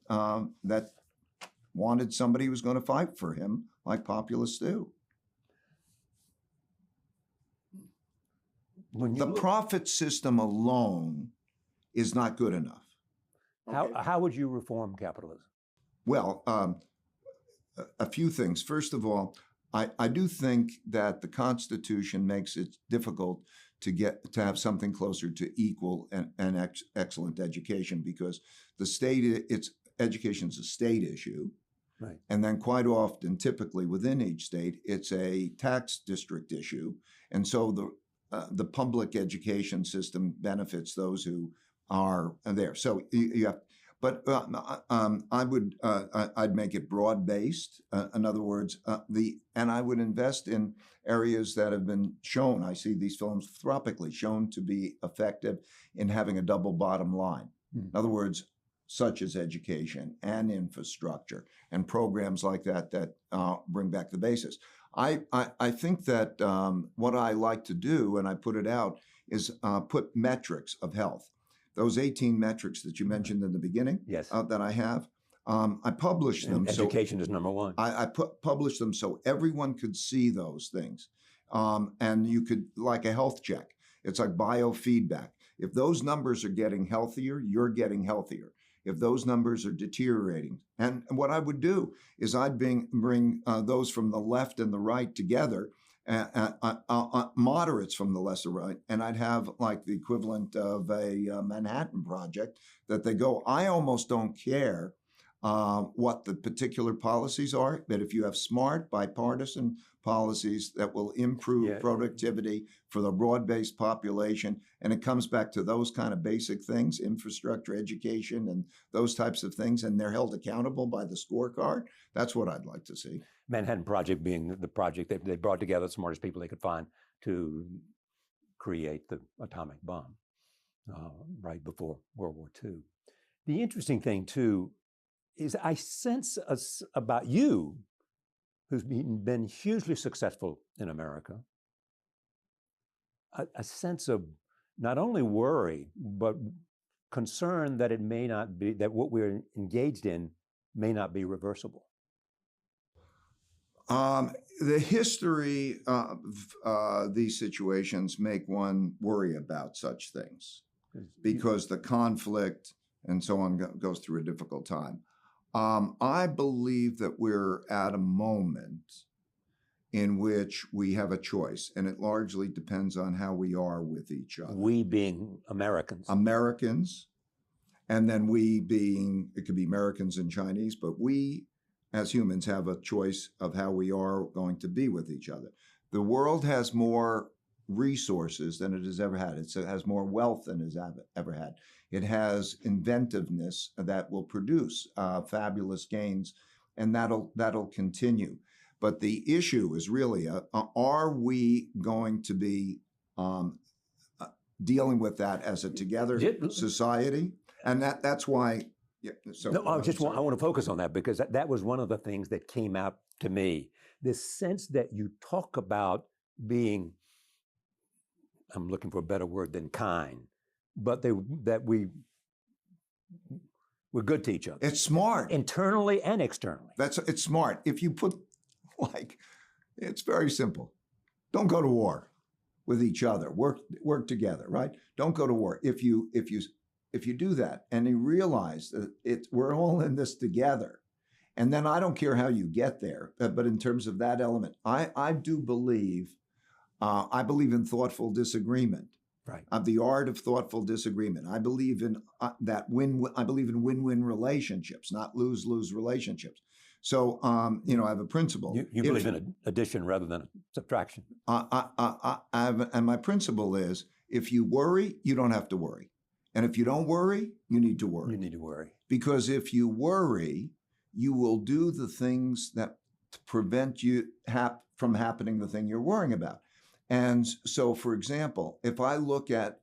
wanted somebody who was going to fight for him, like populists do. The profit system alone is not good enough. How would you reform capitalism? Well, a few things. First of all, I do think that the Constitution makes it difficult to have something closer to equal and excellent education, because education is a state issue. Right. And then quite often, typically within each state, it's a tax district issue. And so the public education system benefits those who are there. So you have, but I'd make it broad-based. In other words, and I would invest in areas that have been shown, I see these philanthropically shown to be effective in having a double bottom line. In other words, such as education and infrastructure and programs like that bring back the basics. I think that what I like to do, and I put it out, is put metrics of health. Those 18 metrics that you mentioned in the beginning, yes, that I have, I publish them. Education is number one. I publish them so everyone could see those things. And you could, like a health check, it's like biofeedback. If those numbers are getting healthier, you're getting healthier. If those numbers are deteriorating. And what I would do is I'd bring those from the left and the right together, moderates from the lesser right, and I'd have like the equivalent of a Manhattan Project that they go, I almost don't care what the particular policies are, but if you have smart bipartisan policies that will improve productivity for the broad-based population, and it comes back to those kind of basic things, infrastructure, education, and those types of things, and they're held accountable by the scorecard, that's what I'd like to see. Manhattan Project being the project that they brought together the smartest people they could find to create the atomic bomb right before World War II. The interesting thing, too, is I sense about you, who's been hugely successful in America, a sense of not only worry, but concern that it may not be, that what we're engaged in may not be reversible. The history of these situations make one worry about such things because the conflict and so on goes through a difficult time. I believe that we're at a moment in which we have a choice, and it largely depends on how we are with each other. We being Americans. Americans, and then we being, it could be Americans and Chinese, but we as humans have a choice of how we are going to be with each other. The world has more resources than it has ever had. It has more wealth than it has ever had. It has inventiveness that will produce fabulous gains, and that'll continue. But the issue is really, are we going to be dealing with that as a together society? And that's why. Yeah, so no, I want to focus on that, because that was one of the things that came out to me. This sense that you talk about being, I'm looking for a better word than kind, but that we're good to each other. It's smart. Internally and externally. It's smart. If you put, it's very simple. Don't go to war with each other. Work together, right? Don't go to war. If you do that and you realize that we're all in this together, and then I don't care how you get there, but in terms of that element, I do believe, I believe in thoughtful disagreement. Right. The art of thoughtful disagreement. I believe in I believe in win-win relationships, not lose-lose relationships. So, I have a principle. You believe in addition rather than subtraction. And my principle is, if you worry, you don't have to worry. And if you don't worry, you need to worry. You need to worry. Because if you worry, you will do the things that prevent you from happening the thing you're worrying about. And so, for example, if I look at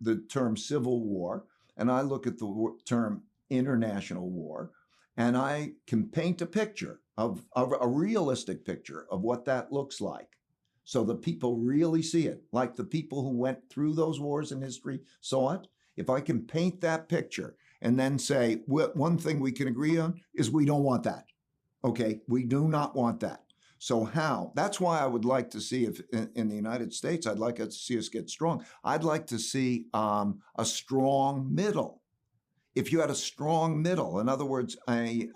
the term civil war and I look at the term international war, and I can paint a picture of a realistic picture of what that looks like, so the people really see it, like the people who went through those wars in history saw it. If I can paint that picture and then say, one thing we can agree on is we don't want that. Okay, we do not want that. So how? That's why I would like to see, if in the United States, I'd like to see us get strong. I'd like to see a strong middle. If you had a strong middle, in other words, a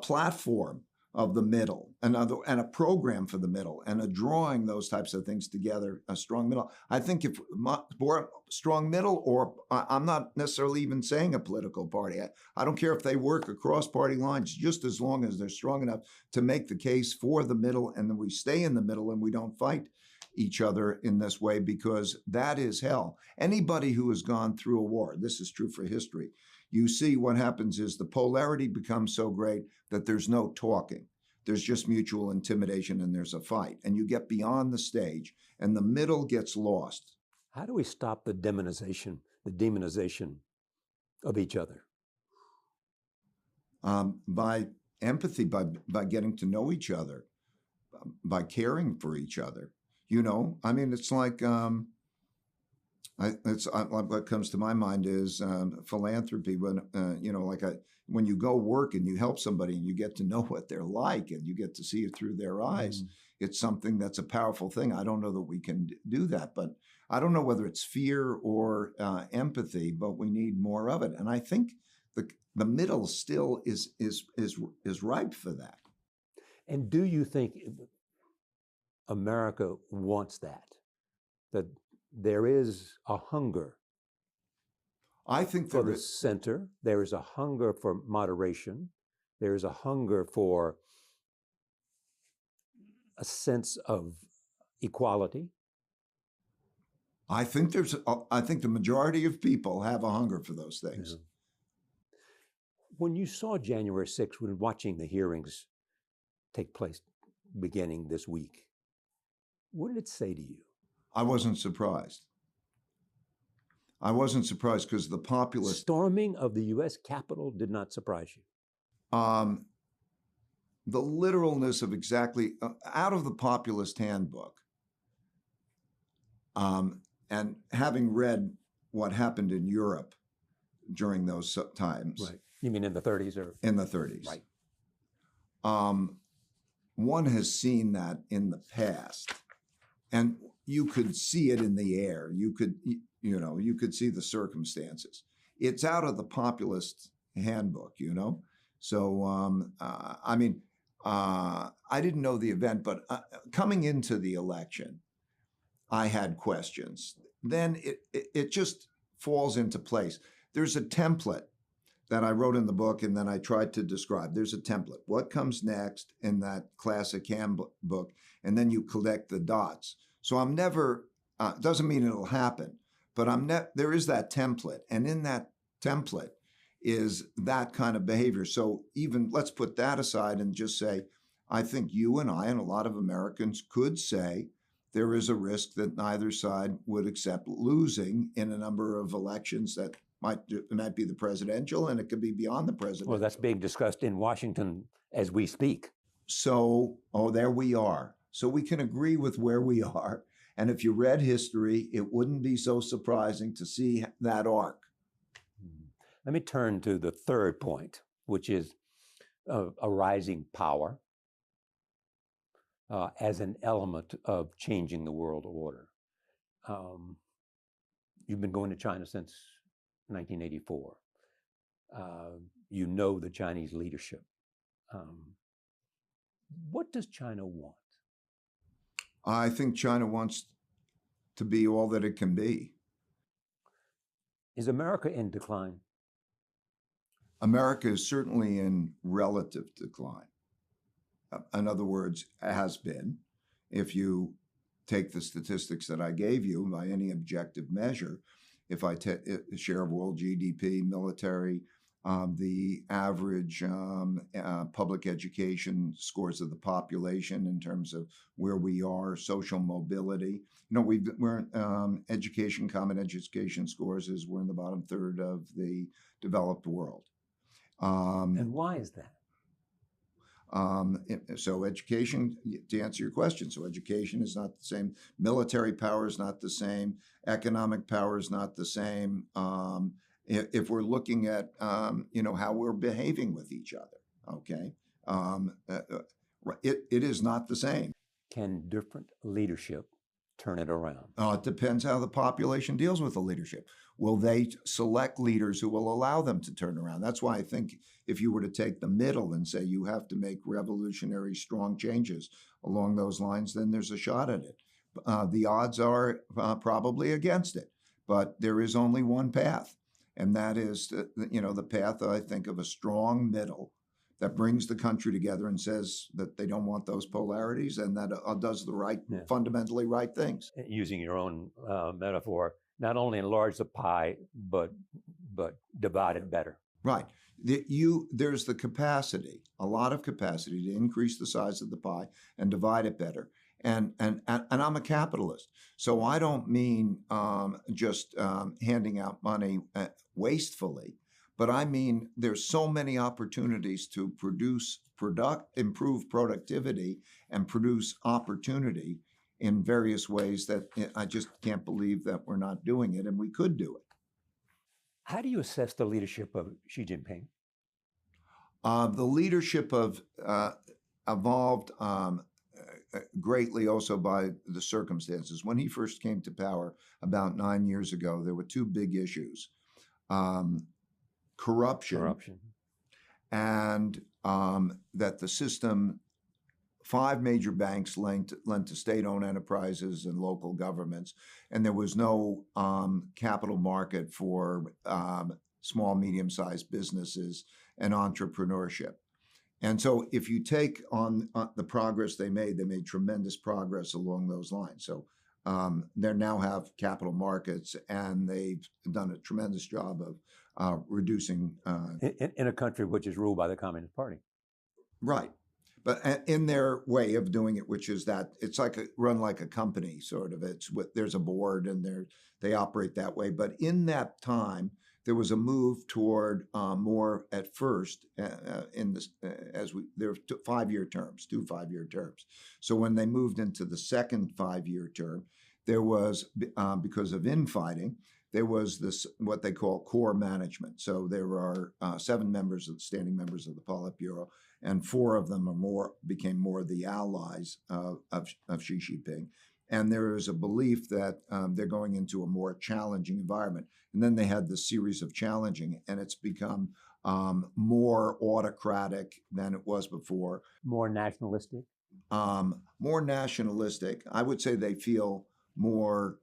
platform of the middle, and a program for the middle, and a drawing those types of things together, a strong middle. I think if more strong middle, or I'm not necessarily even saying a political party. I don't care if they work across party lines, just as long as they're strong enough to make the case for the middle, and then we stay in the middle and we don't fight each other in this way, because that is hell. Anybody who has gone through a war, this is true for history, you see what happens is the polarity becomes so great that there's no talking. There's just mutual intimidation, and there's a fight. And you get beyond the stage, and the middle gets lost. How do we stop the demonization of each other? By empathy, by getting to know each other, by caring for each other. It's like, what comes to my mind is philanthropy. When you go work and you help somebody and you get to know what they're like and you get to see it through their eyes, it's something that's a powerful thing. I don't know that we can do that, but I don't know whether it's fear or empathy, but we need more of it. And I think the middle still is ripe for that. And do you think America wants that there is a hunger? I think for the center, there is a hunger for moderation. There is a hunger for a sense of equality. I think the majority of people have a hunger for those things. Yeah. When you saw January 6th, when watching the hearings take place beginning this week, what did it say to you? I wasn't surprised. I wasn't surprised because the populist storming of the U.S. Capitol did not surprise you. The literalness of exactly out of the populist handbook, and having read what happened in Europe during those times. Right. You mean in the 30s or in the 30s? Right. One has seen that in the past, and you could see it in the air. You could see the circumstances. It's out of the populist handbook, So, I didn't know the event, but coming into the election, I had questions. Then it just falls into place. There's a template that I wrote in the book, and then I tried to describe. There's a template. What comes next in that classic handbook, and then you collect the dots. So I'm never, doesn't mean it'll happen, but there is that template. And in that template is that kind of behavior. So even let's put that aside and just say, I think you and I and a lot of Americans could say there is a risk that neither side would accept losing in a number of elections that might be the presidential, and it could be beyond the presidential. Well, that's being discussed in Washington as we speak. So, there we are. So we can agree with where we are. And if you read history, it wouldn't be so surprising to see that arc. Let me turn to the third point, which is a rising power as an element of changing the world order. You've been going to China since 1984. You know the Chinese leadership. What does China want? I think China wants to be all that it can be. Is America in decline? America is certainly in relative decline. In other words, has been. If you take the statistics that I gave you by any objective measure, if I take share of world GDP, military, the average public education scores of the population in terms of where we are, social mobility. We're education, common education scores is we're in the bottom third of the developed world. And why is that? So education, to answer your question, so education is not the same. Military power is not the same. Economic power is not the same. If we're looking at, how we're behaving with each other, okay, it is not the same. Can different leadership turn it around? It depends how the population deals with the leadership. Will they select leaders who will allow them to turn around? That's why I think if you were to take the middle and say you have to make revolutionary, strong changes along those lines, then there's a shot at it. The odds are probably against it, but there is only one path. And that is, the path, I think, of a strong middle that brings the country together and says that they don't want those polarities and that does the fundamentally right things. Using your own metaphor, not only enlarge the pie, but divide it better. Right. There's the capacity, a lot of capacity to increase the size of the pie and divide it better. And I'm a capitalist, so I don't mean just handing out money wastefully, but I mean there's so many opportunities to improve productivity and produce opportunity in various ways that I just can't believe that we're not doing it, and we could do it. How do you assess the leadership of Xi Jinping? The leadership of evolved greatly also by the circumstances. When he first came to power about 9 years ago, there were two big issues. Corruption. And that the system, 5 major banks lent to state-owned enterprises and local governments, and there was no capital market for small, medium-sized businesses and entrepreneurship. And so if you take on the progress they made tremendous progress along those lines. So they now have capital markets, and they've done a tremendous job of reducing. In a country which is ruled by the Communist Party. Right. But in their way of doing it, which is that it's run like a company, sort of. There's a board, and they operate that way. But in that time, there was a move toward more at first there were 5-year terms, 2 5-year terms. So when they moved into the second 5-year term, there was, because of infighting, there was this, what they call core management. So there are 7 standing members of the Politburo, and 4 of them became more the allies of Xi Jinping. And there is a belief that they're going into a more challenging environment. And then they had this series of challenging, and it's become more autocratic than it was before. More nationalistic? More nationalistic. I would say they feel more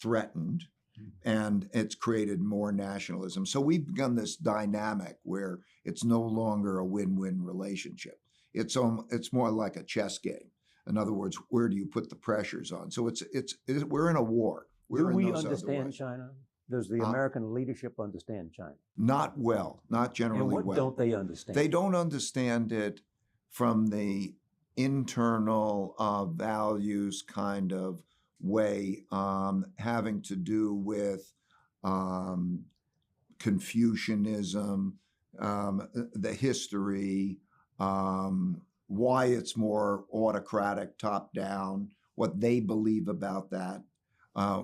threatened, and it's created more nationalism. So we've begun this dynamic where it's no longer a win-win relationship. It's more like a chess game. In other words, where do you put the pressures on? So we're in a war. Do We're in we those other understand ways. China? Does the American leadership understand China? Not well, not generally And what well. don't they understand? They don't understand it from the internal values kind of way, having to do with Confucianism, the history, why it's more autocratic, top down, what they believe about that,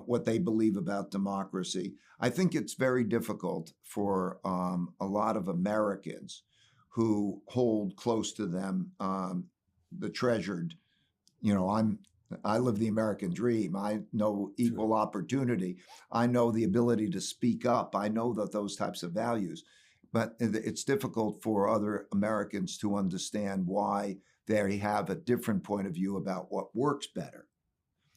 what they believe about democracy. I think it's very difficult for a lot of Americans who hold close to them the treasured, I live the American dream. I know equal opportunity. I know the ability to speak up. I know that those types of values. But it's difficult for other Americans to understand why they have a different point of view about what works better.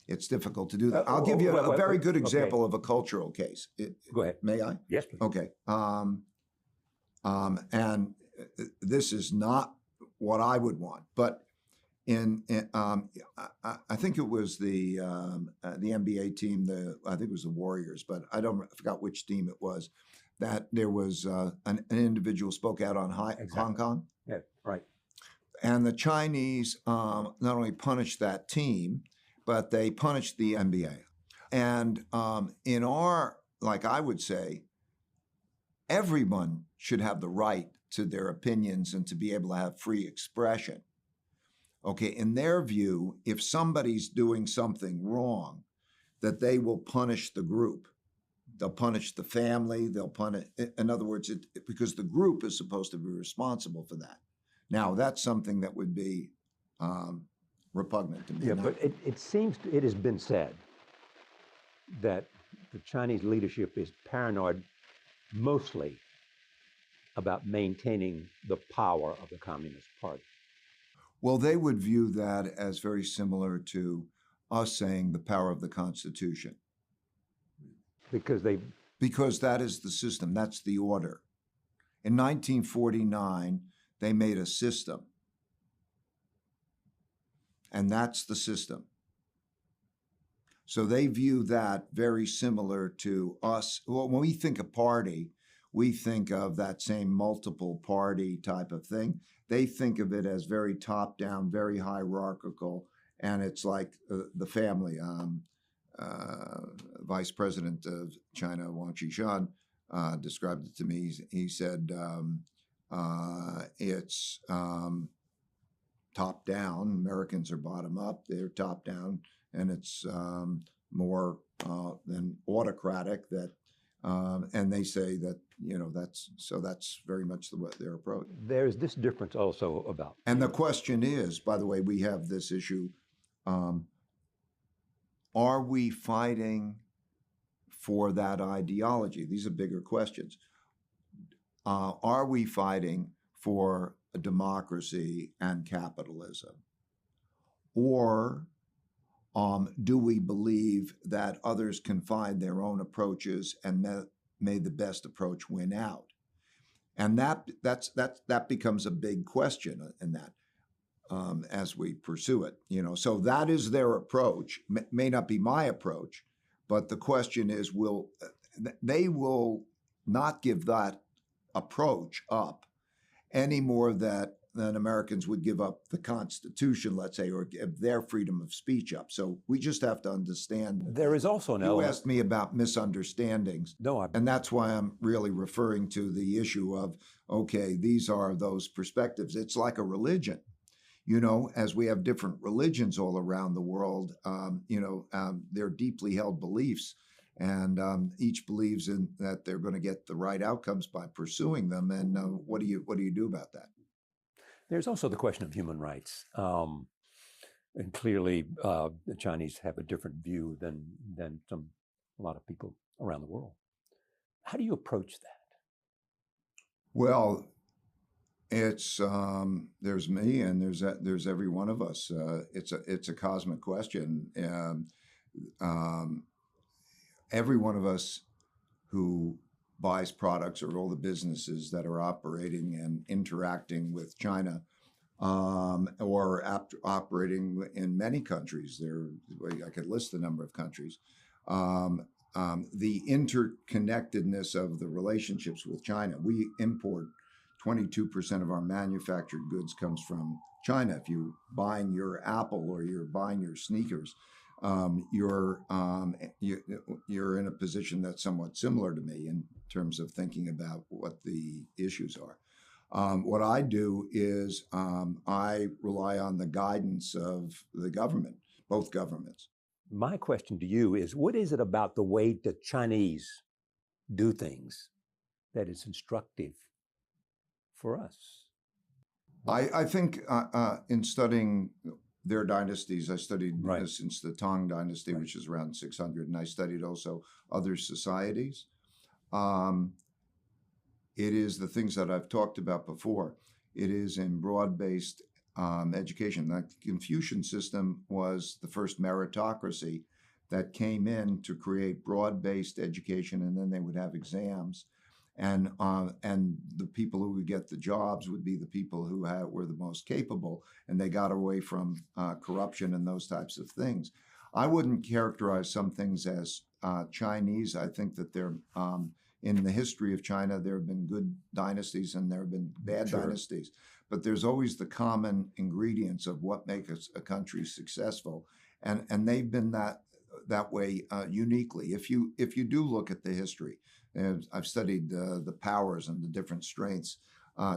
It's difficult to do that. I'll give you a very good example of a cultural case. Go ahead. May I? Yes, please. Okay. And this is not what I would want, but I think it was the NBA team. I think it was the Warriors, but I forgot which team it was. That there was an individual spoke out on Hong Kong. Yeah, right. And the Chinese not only punished that team, but they punished the NBA. And like I would say, everyone should have the right to their opinions and to be able to have free expression. Okay, in their view, if somebody's doing something wrong, that they will punish the group. They'll punish the family. They'll punish, in other words, because the group is supposed to be responsible for that. Now, that's something that would be repugnant to me. Yeah, but it has been said that the Chinese leadership is paranoid mostly about maintaining the power of the Communist Party. Well, they would view that as very similar to us saying the power of the Constitution. Because that is the system, that's the order. In 1949, they made a system. And that's the system. So they view that very similar to us. Well, when we think of party, we think of that same multiple party type of thing. They think of it as very top-down, very hierarchical, and it's like the family. Vice President of China, Wang Qishan, described it to me. He said it's top-down. Americans are bottom-up. They're top-down, and it's more than autocratic. And they say that that's very much their approach. There's this difference also about. And the question is, by the way, we have this issue. Are we fighting for that ideology? These are bigger questions. Are we fighting for a democracy and capitalism? Or do we believe that others can find their own approaches and may the best approach win out? And that becomes a big question in that as we pursue it. So that is their approach. May not be my approach, but the question is, they will not give that approach up any more than Americans would give up the Constitution, let's say, or give their freedom of speech up. So we just have to understand. There is also an element. You asked me about misunderstandings. And that's why I'm really referring to the issue of, okay, these are those perspectives. It's like a religion. As we have different religions all around the world, they're deeply held beliefs. And each believes in that they're going to get the right outcomes by pursuing them. And what do you do about that? There's also the question of human rights. And clearly, the Chinese have a different view than a lot of people around the world. How do you approach that? Well, it's there's me and there's every one of us. It's a cosmic question. Every one of us who buys products, or all the businesses that are operating and interacting with China, or operating in many countries. I could list the number of countries. The interconnectedness of the relationships with China. We import 22% of our manufactured goods comes from China. If you're buying your Apple or you're buying your sneakers, you're in a position that's somewhat similar to me in terms of thinking about what the issues are. What I do is I rely on the guidance of the government, both governments. My question to you is, what is it about the way the Chinese do things that is instructive for us? I think in studying their dynasties, I studied Right. Since the Tang Dynasty, Right. which is around 600, and I studied also other societies. It is the things that I've talked about before. It is in broad-based education. The Confucian system was the first meritocracy that came in to create broad-based education, and then they would have exams. And the people who would get the jobs would be the people who were the most capable, and they got away from corruption and those types of things. I wouldn't characterize some things as Chinese. I think that they're in the history of China, there have been good dynasties and there have been bad dynasties, but there's always the common ingredients of what makes a country successful, and they've been that way uniquely. If you do look at the history, and I've studied the powers and the different strengths.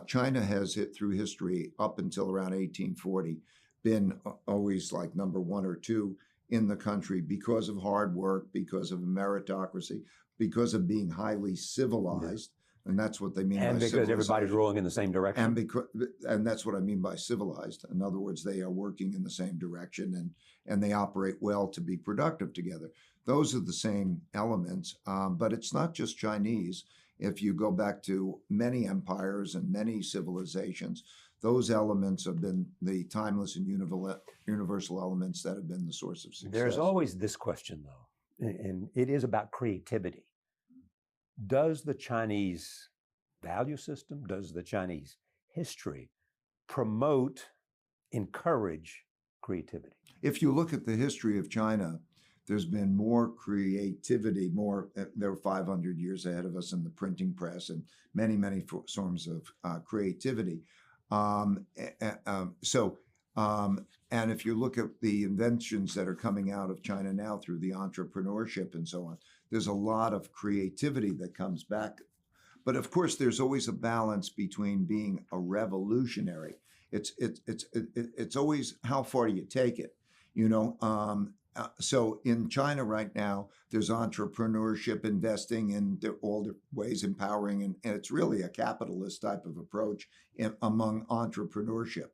China has hit through history up until around 1840, been always like number one or two in the country because of hard work, because of meritocracy, because of being highly civilized. Yeah. And that's what they mean by civilized. And because everybody's rolling in the same direction. And that's what I mean by civilized. In other words, they are working in the same direction and they operate well to be productive together. Those are the same elements, but it's not just Chinese. If you go back to many empires and many civilizations, those elements have been the timeless and universal elements that have been the source of success. There's always this question, though, and it is about creativity. Does the Chinese value system, does the Chinese history promote, encourage creativity? If you look at the history of China, there's been more creativity, they're 500 years ahead of us in the printing press and many, many forms of creativity. And if you look at the inventions that are coming out of China now through the entrepreneurship and so on, there's a lot of creativity that comes back. But of course, there's always a balance between being a revolutionary. It's always how far do you take it, you know? So in China right now, there's entrepreneurship, investing in all the ways, empowering, and it's really a capitalist type of approach among entrepreneurship.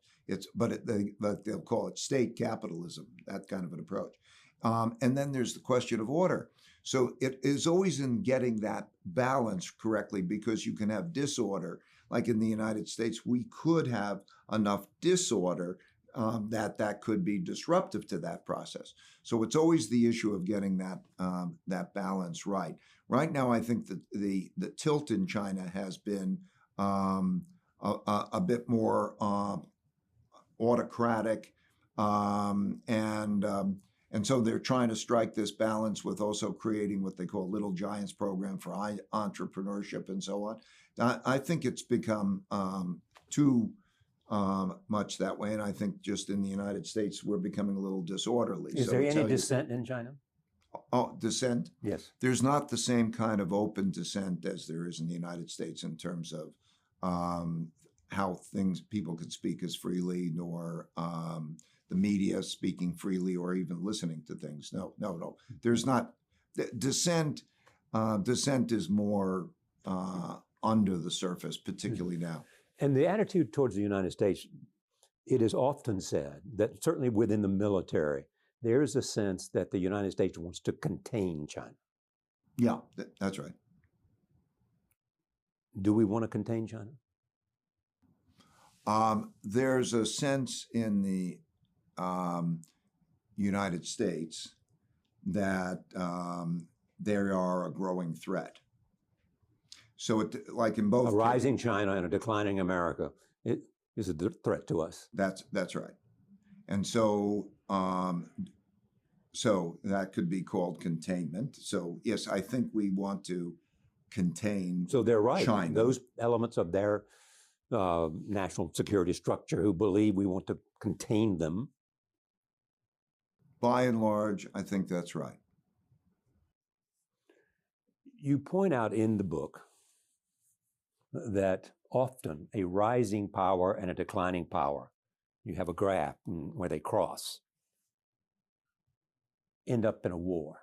But they'll call it state capitalism, that kind of an approach. And then there's the question of order. So it is always in getting that balance correctly, because you can have disorder. Like in the United States, we could have enough disorder that could be disruptive to that process. So it's always the issue of getting that balance right. Right now, I think that the tilt in China has been a bit more autocratic, and so they're trying to strike this balance with also creating what they call Little Giants program for entrepreneurship and so on. I think it's become too much that way, and I think just in the United States we're becoming a little disorderly. Is there any dissent in China? Oh, dissent? Yes. There's not the same kind of open dissent as there is in the United States in terms of how people could speak as freely, nor the media speaking freely, or even listening to things. No. There's not dissent. Dissent is more under the surface, particularly now. And the attitude towards the United States, it is often said that certainly within the military, there is a sense that the United States wants to contain China. Yeah, that's right. Do we want to contain China? There's a sense in the United States that they are a growing threat. So like in both a rising China and a declining America. is a threat to us. That's right. And so so that could be called containment. So yes, I think we want to contain So they're right. China. Those elements of their national security structure who believe we want to contain them. By and large, I think that's right. You point out in the book that often a rising power and a declining power, you have a graph where they cross, end up in a war.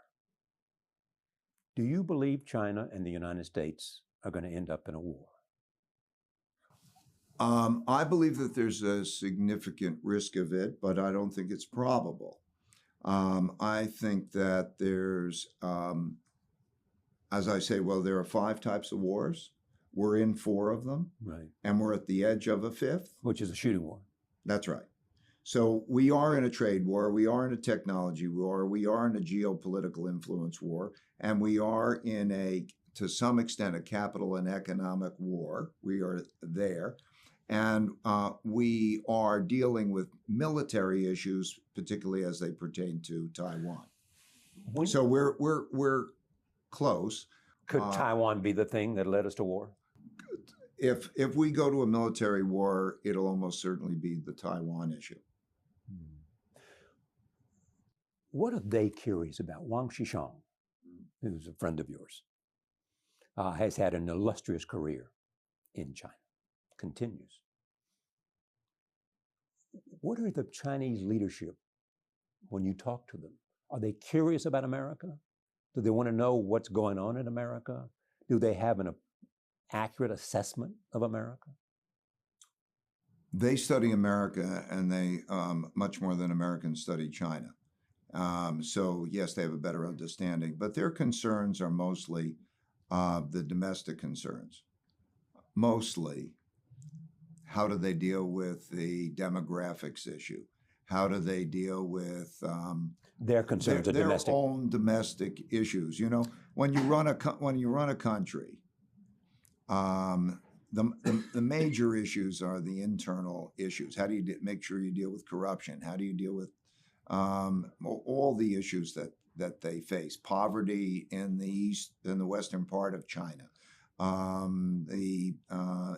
Do you believe China and the United States are going to end up in a war? I believe that there's a significant risk of it, but I don't think it's probable. I think that there's, as I say, well, there are 5 types of wars. We're in 4 of them, right, and we're at the edge of a 5th. Which is a shooting war. That's right. So we are in a trade war, we are in a technology war, we are in a geopolitical influence war, and we are in a, to some extent, a capital and economic war. We are there. And we are dealing with military issues, particularly as they pertain to Taiwan. So we're close. Could Taiwan be the thing that led us to war? If we go to a military war, it'll almost certainly be the Taiwan issue. What are they curious about? Wang Shishong, who's a friend of yours, has had an illustrious career in China, continues. What are the Chinese leadership, when you talk to them, are they curious about America? Do they want to know what's going on in America? Do they have an accurate assessment of America? They study America, and they, much more than Americans study China. So yes, they have a better understanding, but their concerns are mostly the domestic concerns. Mostly, how do they deal with the demographics issue? How do they deal with their concerns are domestic, their own domestic issues? You know, when you run a country, the major issues are the internal issues. How do you make sure you deal with corruption? How do you deal with all the issues that they face? Poverty in the western part of China, the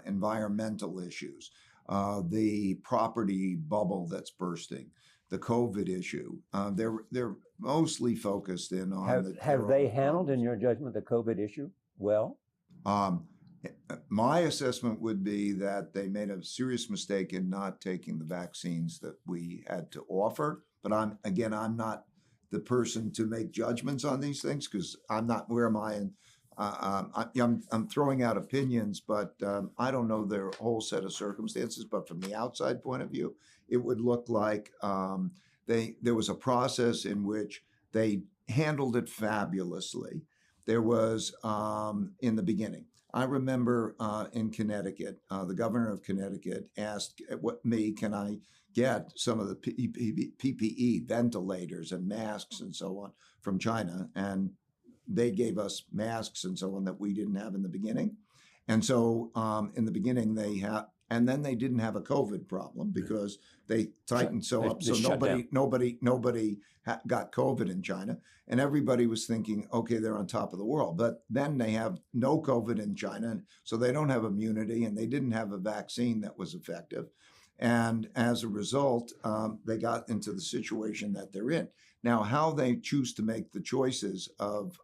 environmental issues, the property bubble that's bursting, the COVID issue. They're mostly focused in on. Have they handled, in your judgment, the COVID issue well? My assessment would be that they made a serious mistake in not taking the vaccines that we had to offer. But I'm not the person to make judgments on these things, because I'm not, where am I? And I'm throwing out opinions, but I don't know their whole set of circumstances. But from the outside point of view, it would look like there was a process in which they handled it fabulously. There was, in the beginning, I remember in Connecticut, the governor of Connecticut asked me, can I get some of the PPE, ventilators and masks and so on from China? And they gave us masks and so on that we didn't have in the beginning. And so in the beginning and then they didn't have a COVID problem because they tightened up. So nobody got COVID in China, and everybody was thinking, okay, they're on top of the world. But then they have no COVID in China, so they don't have immunity, and they didn't have a vaccine that was effective. And as a result, they got into the situation that they're in. Now, how they choose to make the choices of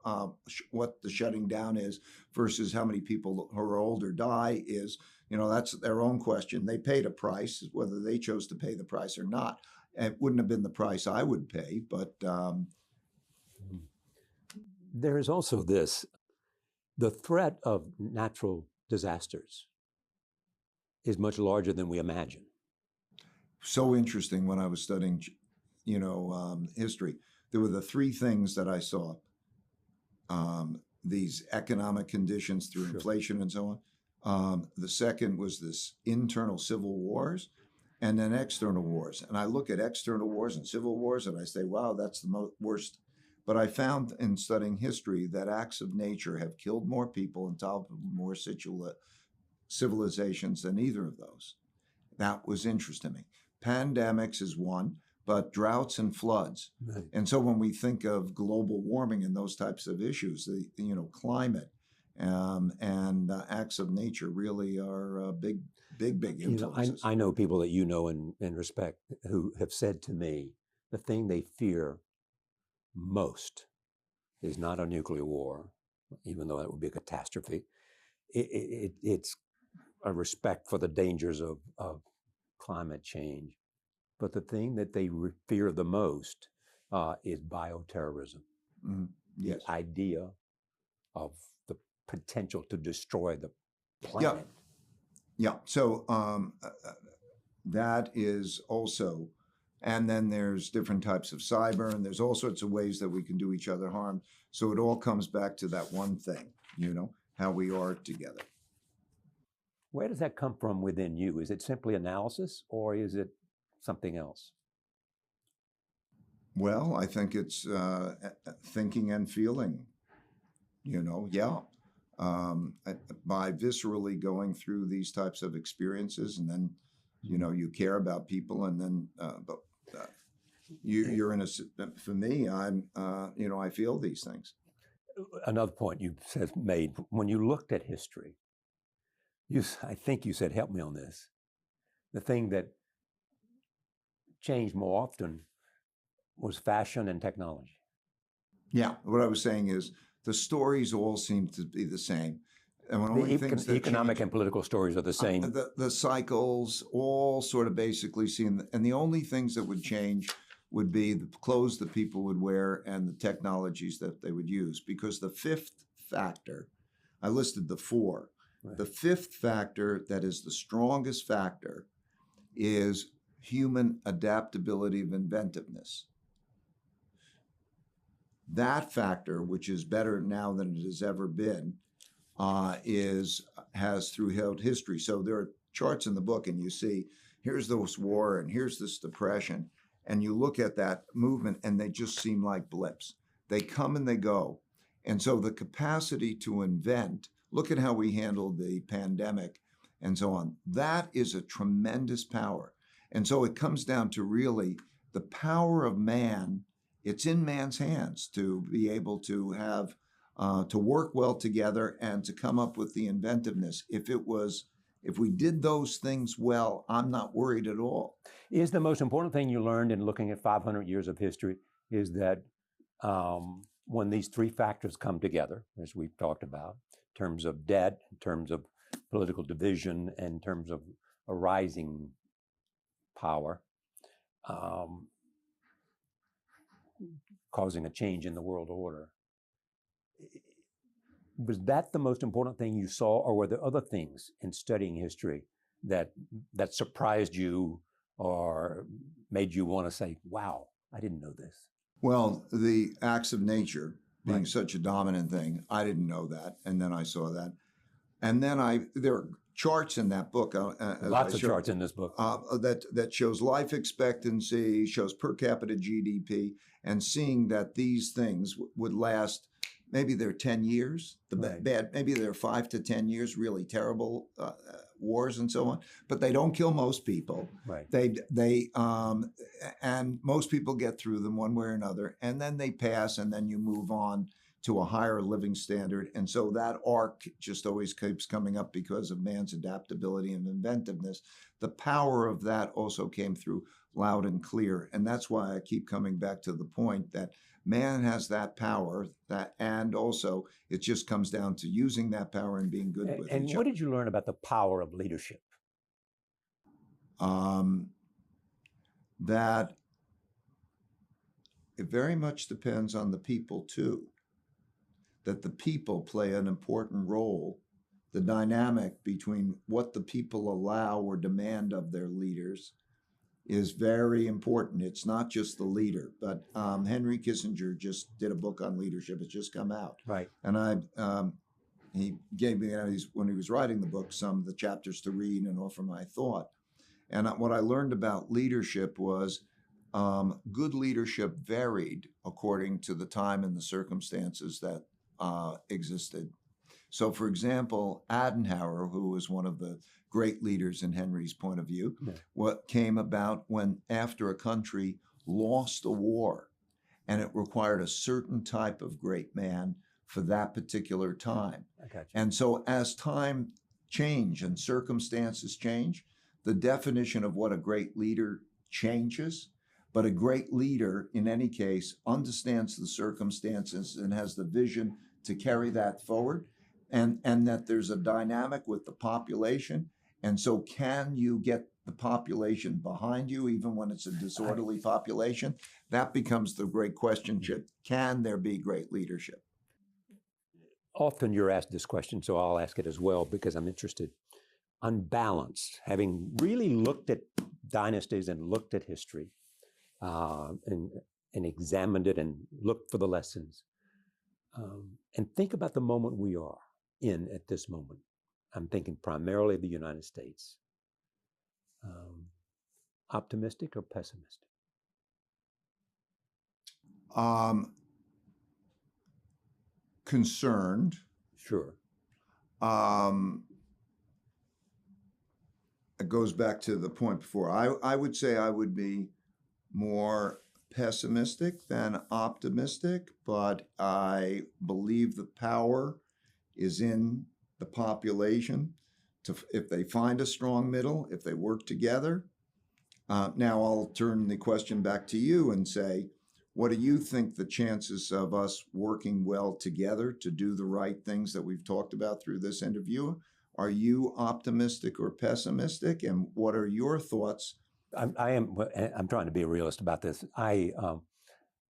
what the shutting down is versus how many people who are older die is, that's their own question. They paid a price, whether they chose to pay the price or not. It wouldn't have been the price I would pay, but... There is also this, the threat of natural disasters is much larger than we imagine. So interesting when I was studying, history. There were the 3 things that I saw. These economic conditions through inflation and so on. The second was this internal civil wars, and then external wars. And I look at external wars and civil wars, and I say, wow, that's the worst. But I found in studying history that acts of nature have killed more people and toppled more civilizations than either of those. That was interesting to me. Pandemics is one, but droughts and floods. Right. And so when we think of global warming and those types of issues, climate and acts of nature really are big influences. I know people that you know and respect who have said to me the thing they fear most is not a nuclear war, even though that would be a catastrophe. It's a respect for the dangers of climate change. But the thing that they fear the most is bioterrorism. Mm-hmm. Yes. The idea of the potential to destroy the planet. Yeah. So that is also, and then there's different types of cyber, and there's all sorts of ways that we can do each other harm. So it all comes back to that one thing, how we are together. Where does that come from within you? Is it simply analysis, or is it something else? Well, I think it's thinking and feeling, by viscerally going through these types of experiences, and then, you care about people, and then, you're in for me, I feel these things. Another point you made, when you looked at history, I think you said, help me on this, the thing that changed more often was fashion and technology. Yeah, what I was saying is the stories all seem to be the same. And the economic and political stories are the same. The cycles all sort of basically seem, and the only things that would change would be the clothes that people would wear and the technologies that they would use. Because the fifth factor, I listed the four. Right. The fifth factor that is the strongest factor is human adaptability of inventiveness. That factor, which is better now than it has ever been, has throughout history. So there are charts in the book, and you see here's this war and here's this depression, and you look at that movement, and they just seem like blips. They come and they go, and so the capacity to invent. Look at how we handled the pandemic, and so on. That is a tremendous power, and so it comes down to really the power of man. It's in man's hands to be able to have, to work well together and to come up with the inventiveness. If we did those things well, I'm not worried at all. Is the most important thing you learned in looking at 500 years of history is that when these three factors come together, as we've talked about, in terms of debt, in terms of political division, and in terms of a rising power, causing a change in the world order. Was that the most important thing you saw, or were there other things in studying history that surprised you or made you want to say, wow, I didn't know this? Well, the acts of nature being such a dominant thing, I didn't know that, and then I saw that. And then there are charts in that book. Lots of charts in this book. That shows life expectancy, shows per capita GDP, and seeing that these things would last, maybe they're 10 years, maybe they're 5 to 10 years, really terrible wars and so on, but they don't kill most people. Right. And most people get through them one way or another, and then they pass, and then you move on to a higher living standard. And so that arc just always keeps coming up because of man's adaptability and inventiveness. The power of that also came through loud and clear. And that's why I keep coming back to the point that man has that power, and also it just comes down to using that power and being good with each other. And what did you learn about the power of leadership? That it very much depends on the people too. That the people play an important role. The dynamic between what the people allow or demand of their leaders is very important. It's not just the leader, but Henry Kissinger just did a book on leadership. It's just come out. Right. And he gave me, when he was writing the book, some of the chapters to read and offer my thought. And what I learned about leadership was good leadership varied according to the time and the circumstances that existed. So, for example, Adenauer, who was one of the great leaders in Henry's point of view, what came about when after a country lost a war and it required a certain type of great man for that particular time. I got you. And so as time change and circumstances change, the definition of what a great leader changes. But a great leader, in any case, understands the circumstances and has the vision to carry that forward, and that there's a dynamic with the population. And so can you get the population behind you, even when it's a disorderly population? That becomes the great question. Can there be great leadership? Often you're asked this question, so I'll ask it as well because I'm interested. On balance, having really looked at dynasties and looked at history, and examined it and looked for the lessons, and think about the moment we are in at this moment. I'm thinking primarily of the United States. Optimistic or pessimistic? Concerned. Sure. It goes back to the point before. I would say I would be more pessimistic than optimistic, but I believe the power is in the population if they find a strong middle, if they work together. Now I'll turn the question back to you and say, what do you think the chances of us working well together to do the right things that we've talked about through this interview? Are you optimistic or pessimistic? And what are your thoughts? I'm trying to be a realist about this. I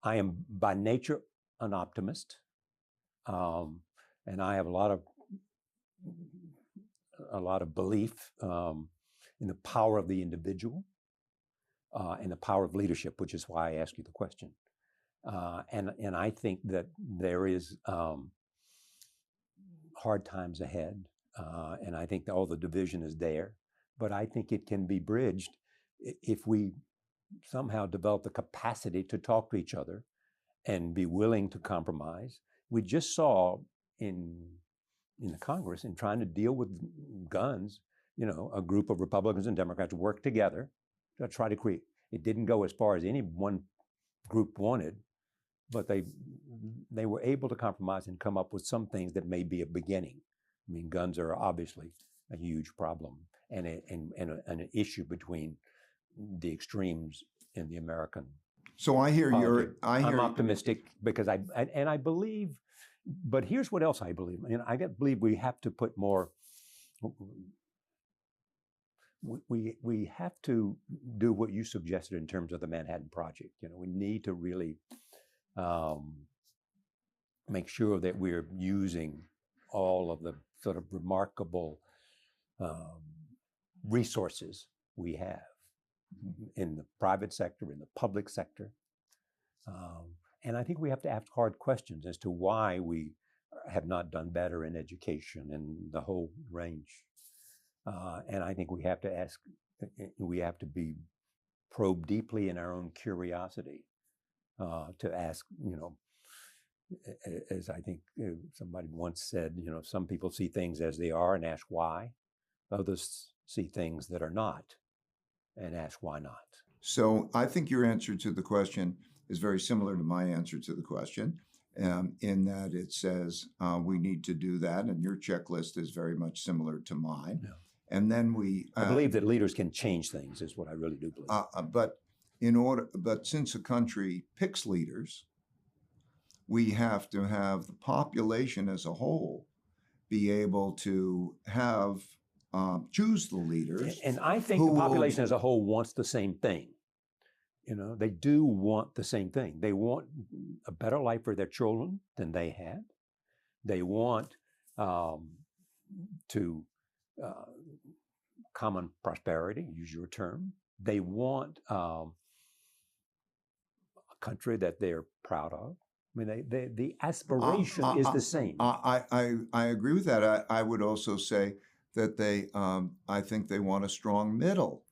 am by nature an optimist, and I have a lot of belief in the power of the individual and the power of leadership, which is why I asked you the question. And I think that there is hard times ahead, and I think that all the division is there, but I think it can be bridged if we somehow develop the capacity to talk to each other and be willing to compromise. We just saw in the Congress, in trying to deal with guns, a group of Republicans and Democrats worked together to try to create. It didn't go as far as any one group wanted, but they were able to compromise and come up with some things that may be a beginning. I mean, guns are obviously a huge problem and an issue between the extremes in the American. So I hear I'm optimistic because I believe, but here's what else I believe. I believe we have to put more. We have to do what you suggested in terms of the Manhattan Project. We need to really make sure that we're using all of the sort of remarkable resources we have in the private sector, in the public sector. And I think we have to ask hard questions as to why we have not done better in education and the whole range. And I think we have to probe deeply in our own curiosity to ask, as I think somebody once said, some people see things as they are and ask why. Others see things that are not and ask why not. So I think your answer to the question is very similar to my answer to the question, in that it says we need to do that, and your checklist is very much similar to mine. Yeah. And then I believe that leaders can change things, is what I really do believe. But since a country picks leaders, we have to have the population as a whole be able to have choose the leaders. And I think the population as a whole wants the same thing. They do want the same thing. They want a better life for their children than they had. They want common prosperity, use your term. They want a country that they're proud of. I mean, the aspiration is the same. I agree with that. I would also say that I think they want a strong middle.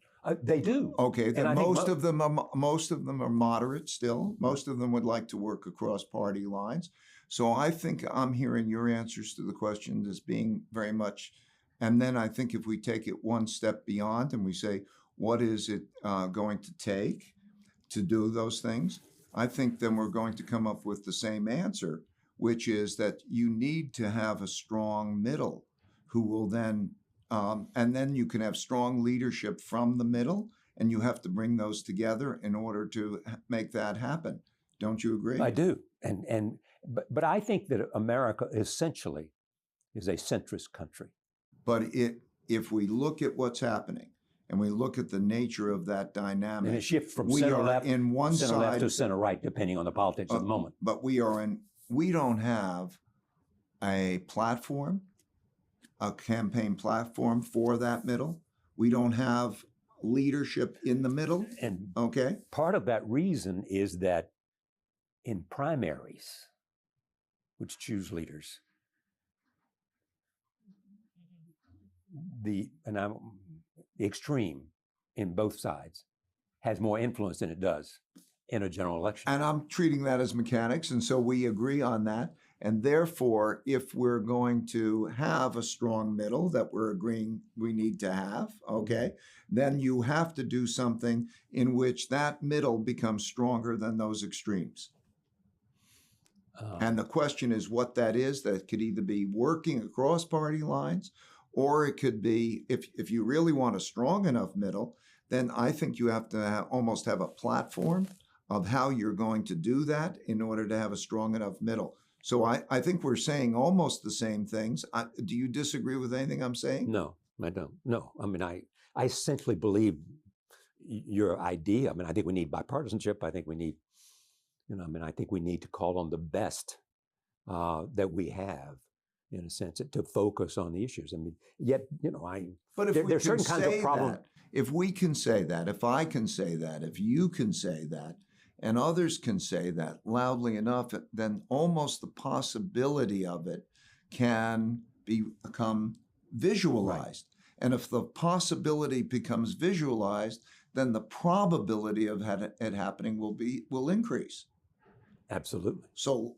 They do. Okay, most of them are moderate still. Most of them would like to work across party lines. So I think I'm hearing your answers to the questions as being very much, and then I think if we take it one step beyond and we say, what is it going to take to do those things? I think then we're going to come up with the same answer, which is that you need to have a strong middle who will then, and then you can have strong leadership from the middle, and you have to bring those together in order to make that happen. Don't you agree? I do. But I think that America essentially is a centrist country. But if we look at what's happening and we look at the nature of that dynamic, and a shift from we center are left, in one center side left to center right, depending on the politics of the moment. But we don't have a platform, a campaign platform for that middle. We don't have leadership in the middle. And okay, part of that reason is that in primaries, which choose leaders, the extreme in both sides has more influence than it does in a general election. And I'm treating that as mechanics, and so we agree on that. And therefore, if we're going to have a strong middle that we're agreeing we need to have, okay, then you have to do something in which that middle becomes stronger than those extremes. And the question is what that is. That could either be working across party lines, or it could be, if you really want a strong enough middle, then I think you have to almost have a platform of how you're going to do that in order to have a strong enough middle. So I think we're saying almost the same things. Do you disagree with anything I'm saying? No, I don't. No, I mean, I essentially believe your idea. I mean, I think we need bipartisanship. I think we need, I think we need to call on the best that we have, in a sense, to focus on the issues. I mean, yet, But if there's certain kinds of problems. If we can say that, if I can say that, if you can say that, and others can say that loudly enough, then almost the possibility of it can become visualized. Right. And if the possibility becomes visualized, then the probability of it happening will increase. Absolutely. So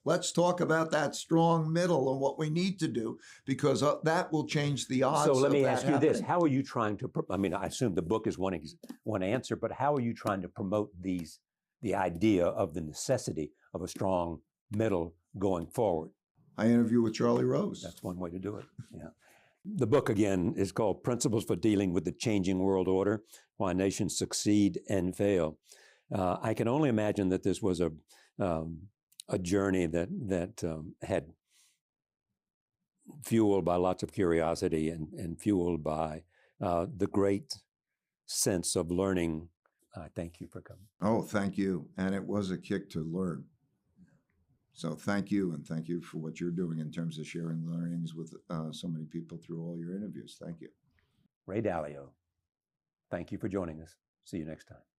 let's talk about that strong middle and what we need to do, because that will change the odds. So let me ask you this: how are you trying to? I mean, I assume the book is one answer, but how are you trying to promote the idea of the necessity of a strong middle going forward? I interview with Charlie Rose. That's one way to do it. Yeah. The book again is called "Principles for Dealing with the Changing World Order: Why Nations Succeed and Fail." I can only imagine that this was a journey that had fueled by lots of curiosity and fueled by the great sense of learning. Thank you for coming. Oh, thank you. And it was a kick to learn. So thank you, and thank you for what you're doing in terms of sharing learnings with so many people through all your interviews. Thank you. Ray Dalio, thank you for joining us. See you next time.